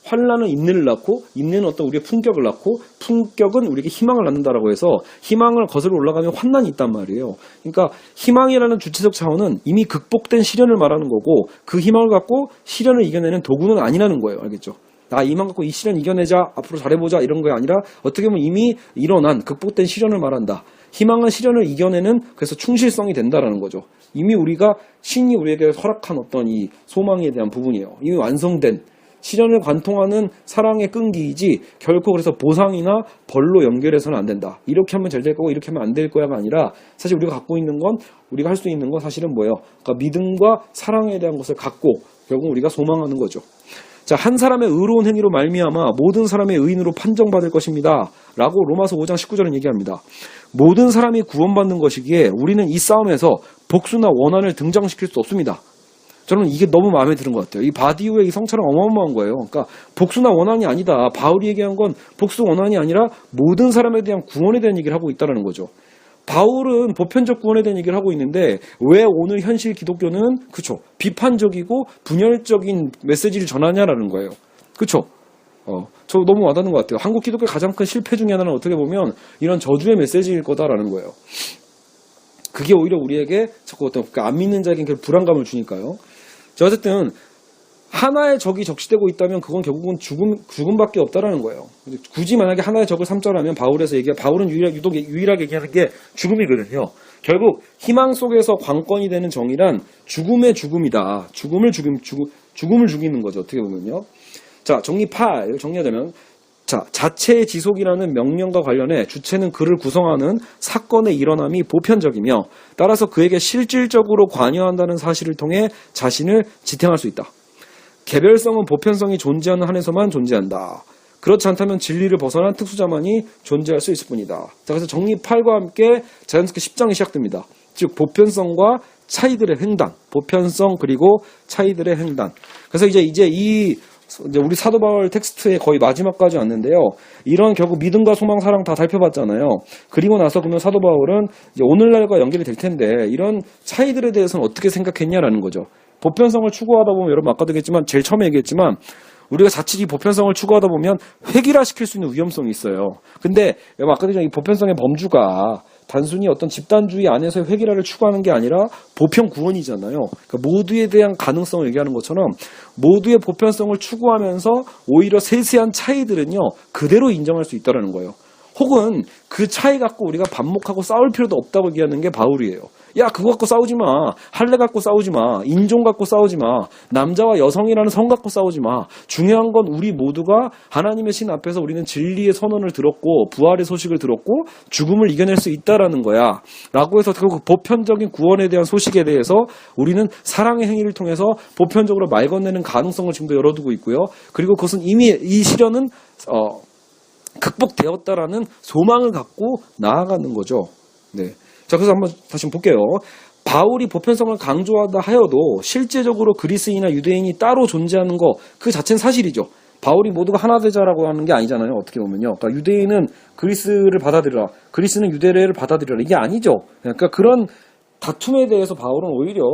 환난은 인내를 낳고 인내는 어떤 우리의 품격을 낳고 품격은 우리에게 희망을 낳는다라고 해서 희망을 거슬러 올라가면 환난이 있단 말이에요. 그러니까 희망이라는 주체적 차원은 이미 극복된 시련을 말하는 거고 그 희망을 갖고 시련을 이겨내는 도구는 아니라는 거예요. 알겠죠? 나 이만 갖고 이 시련 이겨내자 앞으로 잘해보자 이런 게 아니라 어떻게 보면 이미 일어난 극복된 시련을 말한다. 희망은 시련을 이겨내는 그래서 충실성이 된다라는 거죠. 이미 우리가 신이 우리에게 허락한 어떤 이 소망에 대한 부분이에요. 이미 완성된 시련을 관통하는 사랑의 끈기이지 결코 그래서 보상이나 벌로 연결해서는 안 된다. 이렇게 하면 잘 될 거고 이렇게 하면 안 될 거야가 아니라 사실 우리가 갖고 있는 건 우리가 할 수 있는 건 사실은 뭐예요? 그러니까 믿음과 사랑에 대한 것을 갖고 결국 우리가 소망하는 거죠. 자, 한 사람의 의로운 행위로 말미암아 모든 사람의 의인으로 판정받을 것입니다. 라고 로마서 5장 19절은 얘기합니다. 모든 사람이 구원받는 것이기에 우리는 이 싸움에서 복수나 원한을 등장시킬 수 없습니다. 저는 이게 너무 마음에 드는 것 같아요. 이 바디우의 이 성찰은 어마어마한 거예요. 그러니까 복수나 원한이 아니다. 바울이 얘기한 건 복수 원한이 아니라 모든 사람에 대한 구원에 대한 얘기를 하고 있다는 거죠. 바울은 보편적 구원에 대한 얘기를 하고 있는데 왜 오늘 현실 기독교는 그쵸 비판적이고 분열적인 메시지를 전하냐라는 거예요. 그쵸? 저 너무 와닿는 것 같아요. 한국 기독교의 가장 큰 실패 중에 하나는 어떻게 보면 이런 저주의 메시지일 거다라는 거예요. 그게 오히려 우리에게 자꾸 어떤 안 믿는 자에게 불안감을 주니까요. 자, 어쨌든 하나의 적이 적시되고 있다면 그건 결국은 죽음밖에 없다라는 거예요. 굳이 만약에 하나의 적을 삼자라면 바울은 유일하게 얘기하는 게 죽음이거든요. 결국 희망 속에서 관건이 되는 정의란 죽음의 죽음이다. 죽음을 죽이는 거죠. 어떻게 보면요. 자, 정리 8 정리하자면 자, 자체의 지속이라는 명령과 관련해 주체는 그를 구성하는 사건의 일어남이 보편적이며 따라서 그에게 실질적으로 관여한다는 사실을 통해 자신을 지탱할 수 있다. 개별성은 보편성이 존재하는 한에서만 존재한다. 그렇지 않다면 진리를 벗어난 특수자만이 존재할 수 있을 뿐이다. 자, 그래서 정리 8과 함께 자연스럽게 10장이 시작됩니다. 즉 보편성과 차이들의 횡단, 보편성 그리고 차이들의 횡단. 그래서 이제 우리 사도 바울 텍스트의 거의 마지막까지 왔는데요. 이런 결국 믿음과 소망, 사랑 다 살펴봤잖아요. 그리고 나서 그러면 사도 바울은 이제 오늘날과 연결이 될 텐데 이런 차이들에 대해서는 어떻게 생각했냐라는 거죠. 보편성을 추구하다 보면 여러분 아까도 얘기했지만 제일 처음에 얘기했지만 우리가 자칫 이 보편성을 추구하다 보면 획일화시킬 수 있는 위험성이 있어요. 근데 여러분 아까도 얘기한 이 보편성의 범주가 단순히 어떤 집단주의 안에서의 획일화를 추구하는 게 아니라 보편 구원이잖아요. 그러니까 모두에 대한 가능성을 얘기하는 것처럼 모두의 보편성을 추구하면서 오히려 세세한 차이들은요 그대로 인정할 수 있다는 거예요. 혹은 그 차이 갖고 우리가 반목하고 싸울 필요도 없다고 얘기하는 게 바울이에요. 야, 그거 갖고 싸우지 마. 할례 갖고 싸우지 마. 인종 갖고 싸우지 마. 남자와 여성이라는 성 갖고 싸우지 마. 중요한 건 우리 모두가 하나님의 신 앞에서 우리는 진리의 선언을 들었고 부활의 소식을 들었고 죽음을 이겨낼 수 있다라는 거야. 라고 해서 결국 보편적인 구원에 대한 소식에 대해서 우리는 사랑의 행위를 통해서 보편적으로 말 건네는 가능성을 지금도 열어두고 있고요. 그리고 그것은 이미 이 시련은 극복되었다라는 소망을 갖고 나아가는 거죠. 네. 자, 그래서 한번 다시 볼게요. 바울이 보편성을 강조하다 하여도 실제적으로 그리스인이나 유대인이 따로 존재하는 거 그 자체는 사실이죠. 바울이 모두가 하나 되자라고 하는 게 아니잖아요. 어떻게 보면요. 그러니까 유대인은 그리스를 받아들여라. 그리스는 유대를 받아들여라. 이게 아니죠. 그러니까 그런 다툼에 대해서 바울은 오히려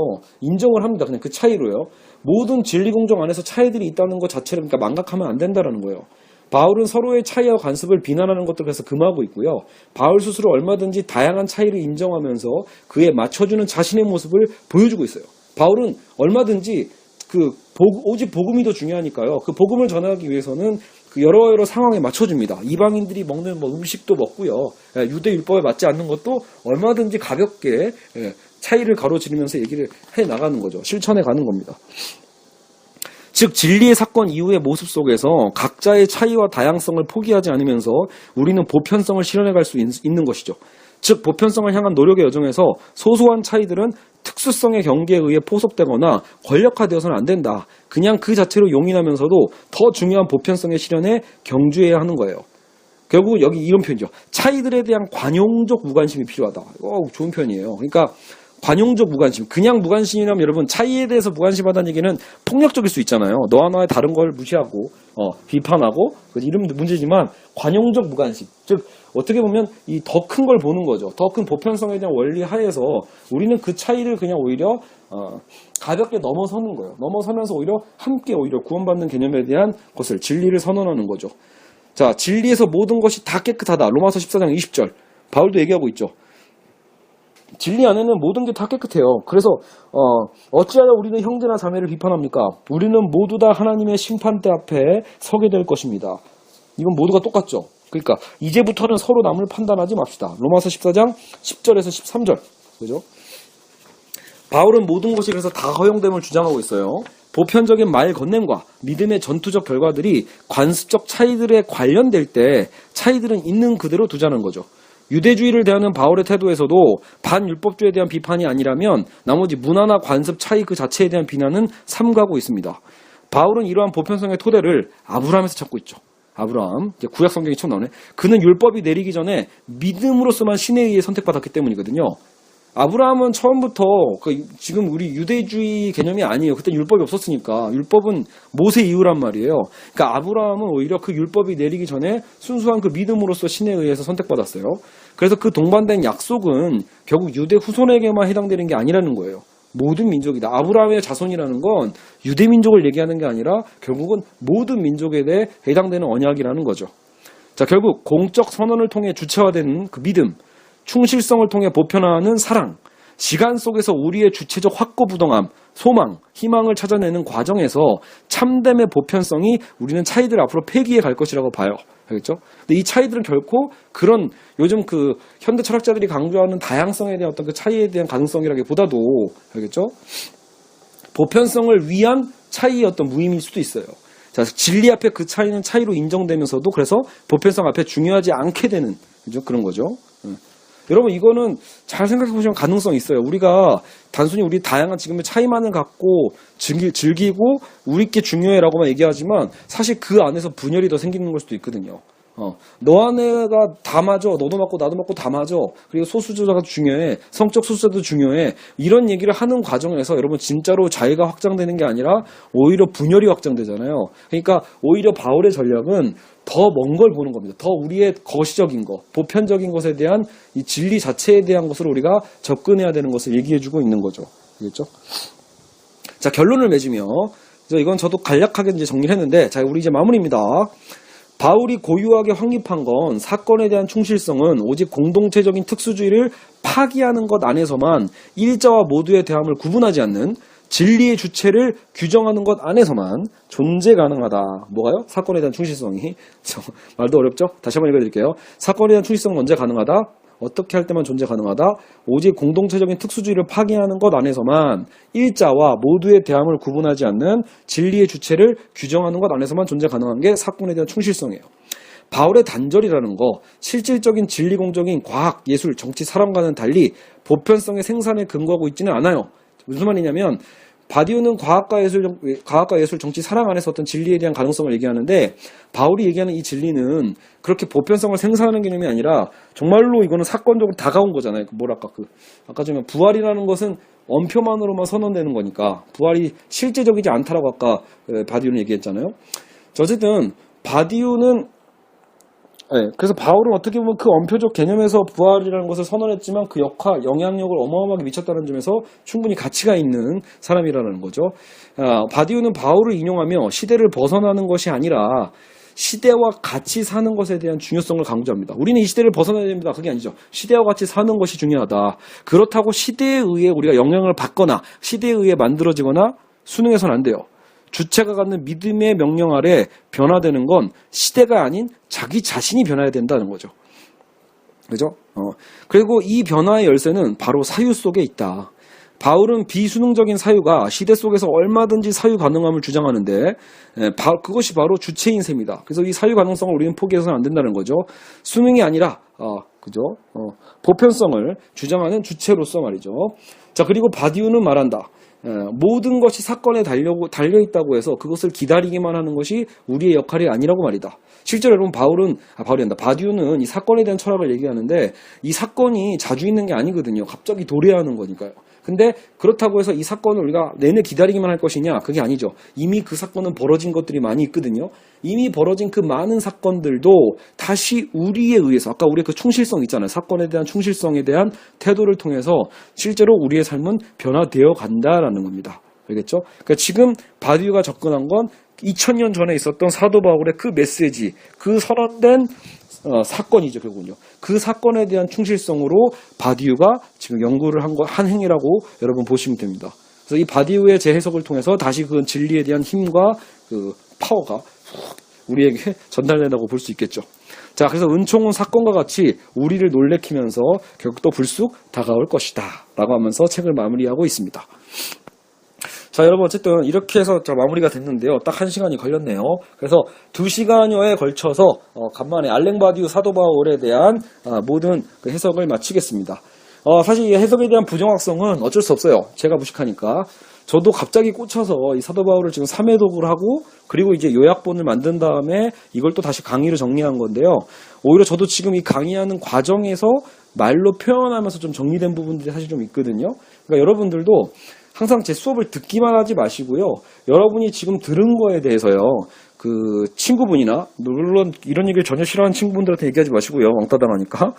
인정을 합니다. 그냥 그 차이로요. 모든 진리 공정 안에서 차이들이 있다는 것 자체를 그러니까 망각하면 안 된다는 거예요. 바울은 서로의 차이와 관습을 비난하는 것들을 그래서 금하고 있고요. 바울 스스로 얼마든지 다양한 차이를 인정하면서 그에 맞춰주는 자신의 모습을 보여주고 있어요. 바울은 얼마든지 오직 복음이 더 중요하니까요. 그 복음을 전하기 위해서는 그 여러 상황에 맞춰줍니다. 이방인들이 먹는 음식도 먹고요. 유대 율법에 맞지 않는 것도 얼마든지 가볍게 차이를 가로지르면서 얘기를 해 나가는 거죠. 실천해 가는 겁니다. 즉 진리의 사건 이후의 모습 속에서 각자의 차이와 다양성을 포기하지 않으면서 우리는 보편성을 실현해갈 수 있는 것이죠. 즉 보편성을 향한 노력의 여정에서 소소한 차이들은 특수성의 경계에 의해 포섭되거나 권력화되어서는 안 된다. 그냥 그 자체로 용인하면서도 더 중요한 보편성의 실현에 경주해야 하는 거예요. 결국 여기 이런 표현이죠. 차이들에 대한 관용적 무관심이 필요하다. 좋은 표현이에요. 그러니까 관용적 무관심. 그냥 무관심이라면 여러분 차이에 대해서 무관심하다는 얘기는 폭력적일 수 있잖아요. 너와 나의 다른 걸 무시하고 비판하고 이런 문제지만 관용적 무관심. 즉 어떻게 보면 이 더 큰 걸 보는 거죠. 더 큰 보편성에 대한 원리 하에서 우리는 그 차이를 그냥 오히려 가볍게 넘어서는 거예요. 넘어서면서 오히려 함께 오히려 구원받는 개념에 대한 것을 진리를 선언하는 거죠. 자, 진리에서 모든 것이 다 깨끗하다. 로마서 14장 20절. 바울도 얘기하고 있죠. 진리 안에는 모든 게 다 깨끗해요. 그래서 어찌하여 우리는 형제나 자매를 비판합니까? 우리는 모두 다 하나님의 심판대 앞에 서게 될 것입니다. 이건 모두가 똑같죠. 그러니까 이제부터는 서로 남을 판단하지 맙시다. 로마서 14장 10절에서 13절. 그죠? 바울은 모든 것이 그래서 다 허용됨을 주장하고 있어요. 보편적인 말 건냄과 믿음의 전투적 결과들이 관습적 차이들에 관련될 때 차이들은 있는 그대로 두자는 거죠. 유대주의를 대하는 바울의 태도에서도 반율법주의에 대한 비판이 아니라면 나머지 문화나 관습 차이 그 자체에 대한 비난은 삼가하고 있습니다. 바울은 이러한 보편성의 토대를 아브라함에서 찾고 있죠. 아브라함, 이제 구약 성경이 처음 나오네. 그는 율법이 내리기 전에 믿음으로서만 신에 의해 선택받았기 때문이거든요. 아브라함은 처음부터 지금 우리 유대주의 개념이 아니에요. 그때 율법이 없었으니까. 율법은 모세 이후란 말이에요. 그러니까 아브라함은 오히려 그 율법이 내리기 전에 순수한 그 믿음으로서 신에 의해서 선택받았어요. 그래서 그 동반된 약속은 결국 유대 후손에게만 해당되는 게 아니라는 거예요. 모든 민족이다. 아브라함의 자손이라는 건 유대 민족을 얘기하는 게 아니라 결국은 모든 민족에 대해 해당되는 언약이라는 거죠. 자, 결국 공적 선언을 통해 주체화되는 그 믿음, 충실성을 통해 보편화하는 사랑, 시간 속에서 우리의 주체적 확고부동함, 소망, 희망을 찾아내는 과정에서 참됨의 보편성이 우리는 차이들 앞으로 폐기해 갈 것이라고 봐요. 알겠죠? 근데 이 차이들은 결코 그런 요즘 그 현대 철학자들이 강조하는 다양성에 대한 어떤 그 차이에 대한 가능성이라기보다도 알겠죠? 보편성을 위한 차이의 어떤 무의미일 수도 있어요. 자, 진리 앞에 그 차이는 차이로 인정되면서도 그래서 보편성 앞에 중요하지 않게 되는 그죠? 그런 거죠. 여러분 이거는 잘 생각해 보시면 가능성이 있어요. 우리가 단순히 우리 다양한 지금의 차이만을 갖고 즐기고 우리께 중요해라고만 얘기하지만 사실 그 안에서 분열이 더 생기는 걸 수도 있거든요. 너와 내가 다 맞아. 너도 맞고 나도 맞고 다 맞아. 그리고 소수자가 중요해. 성적 소수자도 중요해. 이런 얘기를 하는 과정에서 여러분 진짜로 자유가 확장되는 게 아니라 오히려 분열이 확장되잖아요. 그러니까 오히려 바울의 전략은 더 먼 걸 보는 겁니다. 더 우리의 거시적인 것, 보편적인 것에 대한 이 진리 자체에 대한 것으로 우리가 접근해야 되는 것을 얘기해주고 있는 거죠. 알겠죠? 자, 결론을 맺으며 이건 저도 간략하게 이제 정리를 했는데 자, 우리 이제 마무리입니다. 바울이 고유하게 확립한 건 사건에 대한 충실성은 오직 공동체적인 특수주의를 파기하는 것 안에서만 일자와 모두의 대함을 구분하지 않는 진리의 주체를 규정하는 것 안에서만 존재 가능하다. 뭐가요? 사건에 대한 충실성이. 말도 어렵죠? 다시 한번 읽어드릴게요. 사건에 대한 충실성은 언제 가능하다? 어떻게 할 때만 존재 가능하다? 오직 공동체적인 특수주의를 파기하는 것 안에서만 일자와 모두의 대함을 구분하지 않는 진리의 주체를 규정하는 것 안에서만 존재 가능한 게 사건에 대한 충실성이에요. 바울의 단절이라는 거, 실질적인 진리공적인 과학, 예술, 정치, 사람과는 달리 보편성의 생산에 근거하고 있지는 않아요. 무슨 말이냐면 바디우는 과학과 예술, 정치, 사랑 안에서 어떤 진리에 대한 가능성을 얘기하는데 바울이 얘기하는 이 진리는 그렇게 보편성을 생산하는 개념이 아니라 정말로 이거는 사건적으로 다가온 거잖아요. 아까 전에 부활이라는 것은 언표만으로만 선언되는 거니까 부활이 실제적이지 않다라고 아까 바디우는 얘기했잖아요. 어쨌든 바디우는 그래서 바울은 어떻게 보면 그 언표적 개념에서 부활이라는 것을 선언했지만 그 영향력을 어마어마하게 미쳤다는 점에서 충분히 가치가 있는 사람이라는 거죠. 바디우는 바울을 인용하며 시대를 벗어나는 것이 아니라 시대와 같이 사는 것에 대한 중요성을 강조합니다. 우리는 이 시대를 벗어나야 됩니다. 그게 아니죠. 시대와 같이 사는 것이 중요하다. 그렇다고 시대에 의해 우리가 영향을 받거나 시대에 의해 만들어지거나 순응해서는 안 돼요. 주체가 갖는 믿음의 명령 아래 변화되는 건 시대가 아닌 자기 자신이 변화해야 된다는 거죠. 그죠? 그리고 이 변화의 열쇠는 바로 사유 속에 있다. 바울은 비수능적인 사유가 시대 속에서 얼마든지 사유 가능함을 주장하는데 그것이 바로 주체인 셈이다. 그래서 이 사유 가능성을 우리는 포기해서는 안 된다는 거죠. 수능이 아니라 그죠? 보편성을 주장하는 주체로서 말이죠. 자, 그리고 바디우는 말한다. 모든 것이 사건에 달려있다고 해서 그것을 기다리기만 하는 것이 우리의 역할이 아니라고 말이다. 실제로 여러분 바디우는 이 사건에 대한 철학을 얘기하는데 이 사건이 자주 있는 게 아니거든요. 갑자기 도래하는 거니까요. 근데 그렇다고 해서 이 사건을 우리가 내내 기다리기만 할 것이냐? 그게 아니죠. 이미 그 사건은 벌어진 것들이 많이 있거든요. 이미 벌어진 그 많은 사건들도 다시 우리에 의해서 아까 우리의 그 충실성 있잖아요. 사건에 대한 충실성에 대한 태도를 통해서 실제로 우리의 삶은 변화되어 간다라는 겁니다. 알겠죠? 그러니까 지금 바디우가 접근한 건 2000년 전에 있었던 사도 바울의 그 메시지, 그 선언된 사건이죠, 결국은요. 그 사건에 대한 충실성으로 바디우가 지금 연구를 한 행위라고 여러분 보시면 됩니다. 그래서 이 바디우의 재해석을 통해서 다시 그 진리에 대한 힘과 그 파워가 우리에게 전달된다고 볼 수 있겠죠. 자, 그래서 은총은 사건과 같이 우리를 놀래키면서 결국 또 불쑥 다가올 것이다 라고 하면서 책을 마무리하고 있습니다. 자, 여러분 어쨌든 이렇게 해서 마무리가 됐는데요. 딱 1시간이 걸렸네요. 그래서 2시간여에 걸쳐서 간만에 알랭 바디우 사도 바울에 대한 모든 그 해석을 마치겠습니다. 사실 이 해석에 대한 부정확성은 어쩔 수 없어요. 제가 무식하니까. 저도 갑자기 꽂혀서 이 사도 바울을 지금 3회독을 하고 그리고 이제 요약본을 만든 다음에 이걸 또 다시 강의로 정리한 건데요. 오히려 저도 지금 이 강의하는 과정에서 말로 표현하면서 좀 정리된 부분들이 사실 좀 있거든요. 그러니까 여러분들도 항상 제 수업을 듣기만 하지 마시고요. 여러분이 지금 들은 거에 대해서요. 그 친구분이나 물론 이런 얘기를 전혀 싫어하는 친구분들한테 얘기하지 마시고요. 왕따 당하니까.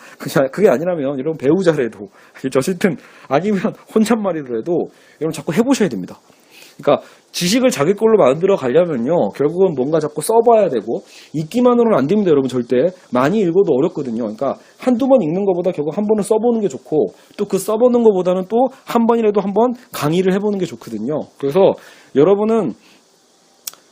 그게 아니라면 여러분 배우자라도 어쨌든 아니면 혼잣말이라도 여러분 자꾸 해보셔야 됩니다. 그러니까 지식을 자기 걸로 만들어 가려면요. 결국은 뭔가 자꾸 써봐야 되고 읽기만으로는 안 됩니다. 여러분 절대. 많이 읽어도 어렵거든요. 그러니까 한두 번 읽는 것보다 결국 한 번은 써보는 게 좋고 또 그 써보는 것보다는 또 한 번이라도 한번 강의를 해보는 게 좋거든요. 그래서 여러분은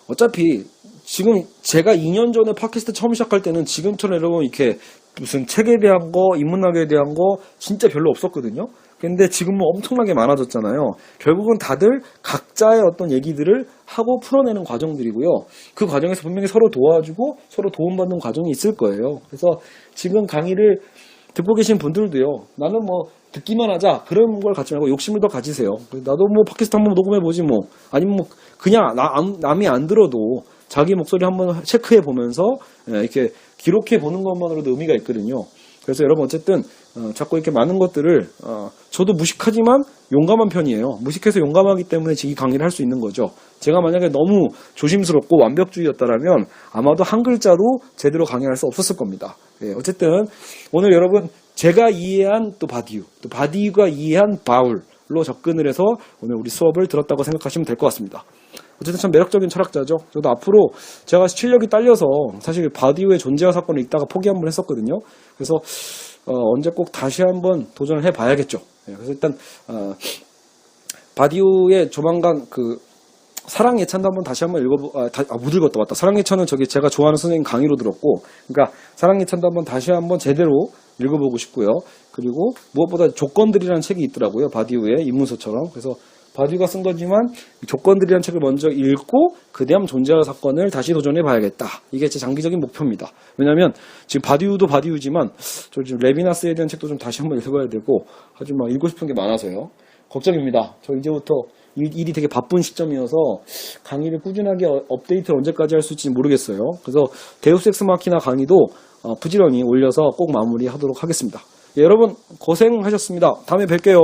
어차피 지금 제가 2년 전에 팟캐스트 처음 시작할 때는 지금처럼 여러분 이렇게 무슨 책에 대한 거, 인문학에 대한 거 진짜 별로 없었거든요. 근데 지금은 엄청나게 많아졌잖아요. 결국은 다들 각자의 어떤 얘기들을 하고 풀어내는 과정들이고요. 그 과정에서 분명히 서로 도와주고 서로 도움받는 과정이 있을 거예요. 그래서 지금 강의를 듣고 계신 분들도요. 나는 뭐 듣기만 하자 그런 걸 갖지 말고 욕심을 더 가지세요. 나도 뭐 팟캐스트 한번 녹음해보지 뭐. 아니면 뭐 그냥 남이 안 들어도 자기 목소리 한번 체크해 보면서 이렇게 기록해 보는 것만으로도 의미가 있거든요. 그래서 여러분 어쨌든 자꾸 이렇게 많은 것들을 저도 무식하지만 용감한 편이에요. 무식해서 용감하기 때문에 이 강의를 할 수 있는 거죠. 제가 만약에 너무 조심스럽고 완벽주의였다면 아마도 한 글자도 제대로 강의할 수 없었을 겁니다. 예, 어쨌든 오늘 여러분 제가 이해한 또 바디우가 이해한 바울로 접근을 해서 오늘 우리 수업을 들었다고 생각하시면 될 것 같습니다. 어쨌든 참 매력적인 철학자죠. 저도 앞으로 제가 실력이 딸려서 사실 바디우의 존재와 사건을 읽다가 포기 한번 했었거든요. 그래서 언제 꼭 다시 한번 도전을 해봐야겠죠. 그래서 일단 바디우의 조만간 그 사랑 예찬도 한번 다시 한번 못 읽었다 맞다. 사랑 예찬은 제가 좋아하는 선생님 강의로 들었고, 그러니까 사랑 예찬도 한번 다시 한번 제대로 읽어보고 싶고요. 그리고 무엇보다 조건들이라는 책이 있더라고요. 바디우의 입문서처럼. 그래서 바디우가 쓴 거지만 조건들이라는 책을 먼저 읽고 그 다음 존재와 사건을 다시 도전해 봐야겠다. 이게 제 장기적인 목표입니다. 왜냐하면 지금 바디우도 바디우지만 저 지금 레비나스에 대한 책도 좀 다시 한번 읽어봐야 되고 하지만 읽고 싶은 게 많아서요. 걱정입니다. 저 이제부터 일이 되게 바쁜 시점이어서 강의를 꾸준하게 업데이트를 언제까지 할 수 있을지 모르겠어요. 그래서 데우스 엑스 마키나 강의도 부지런히 올려서 꼭 마무리하도록 하겠습니다. 예, 여러분 고생하셨습니다. 다음에 뵐게요.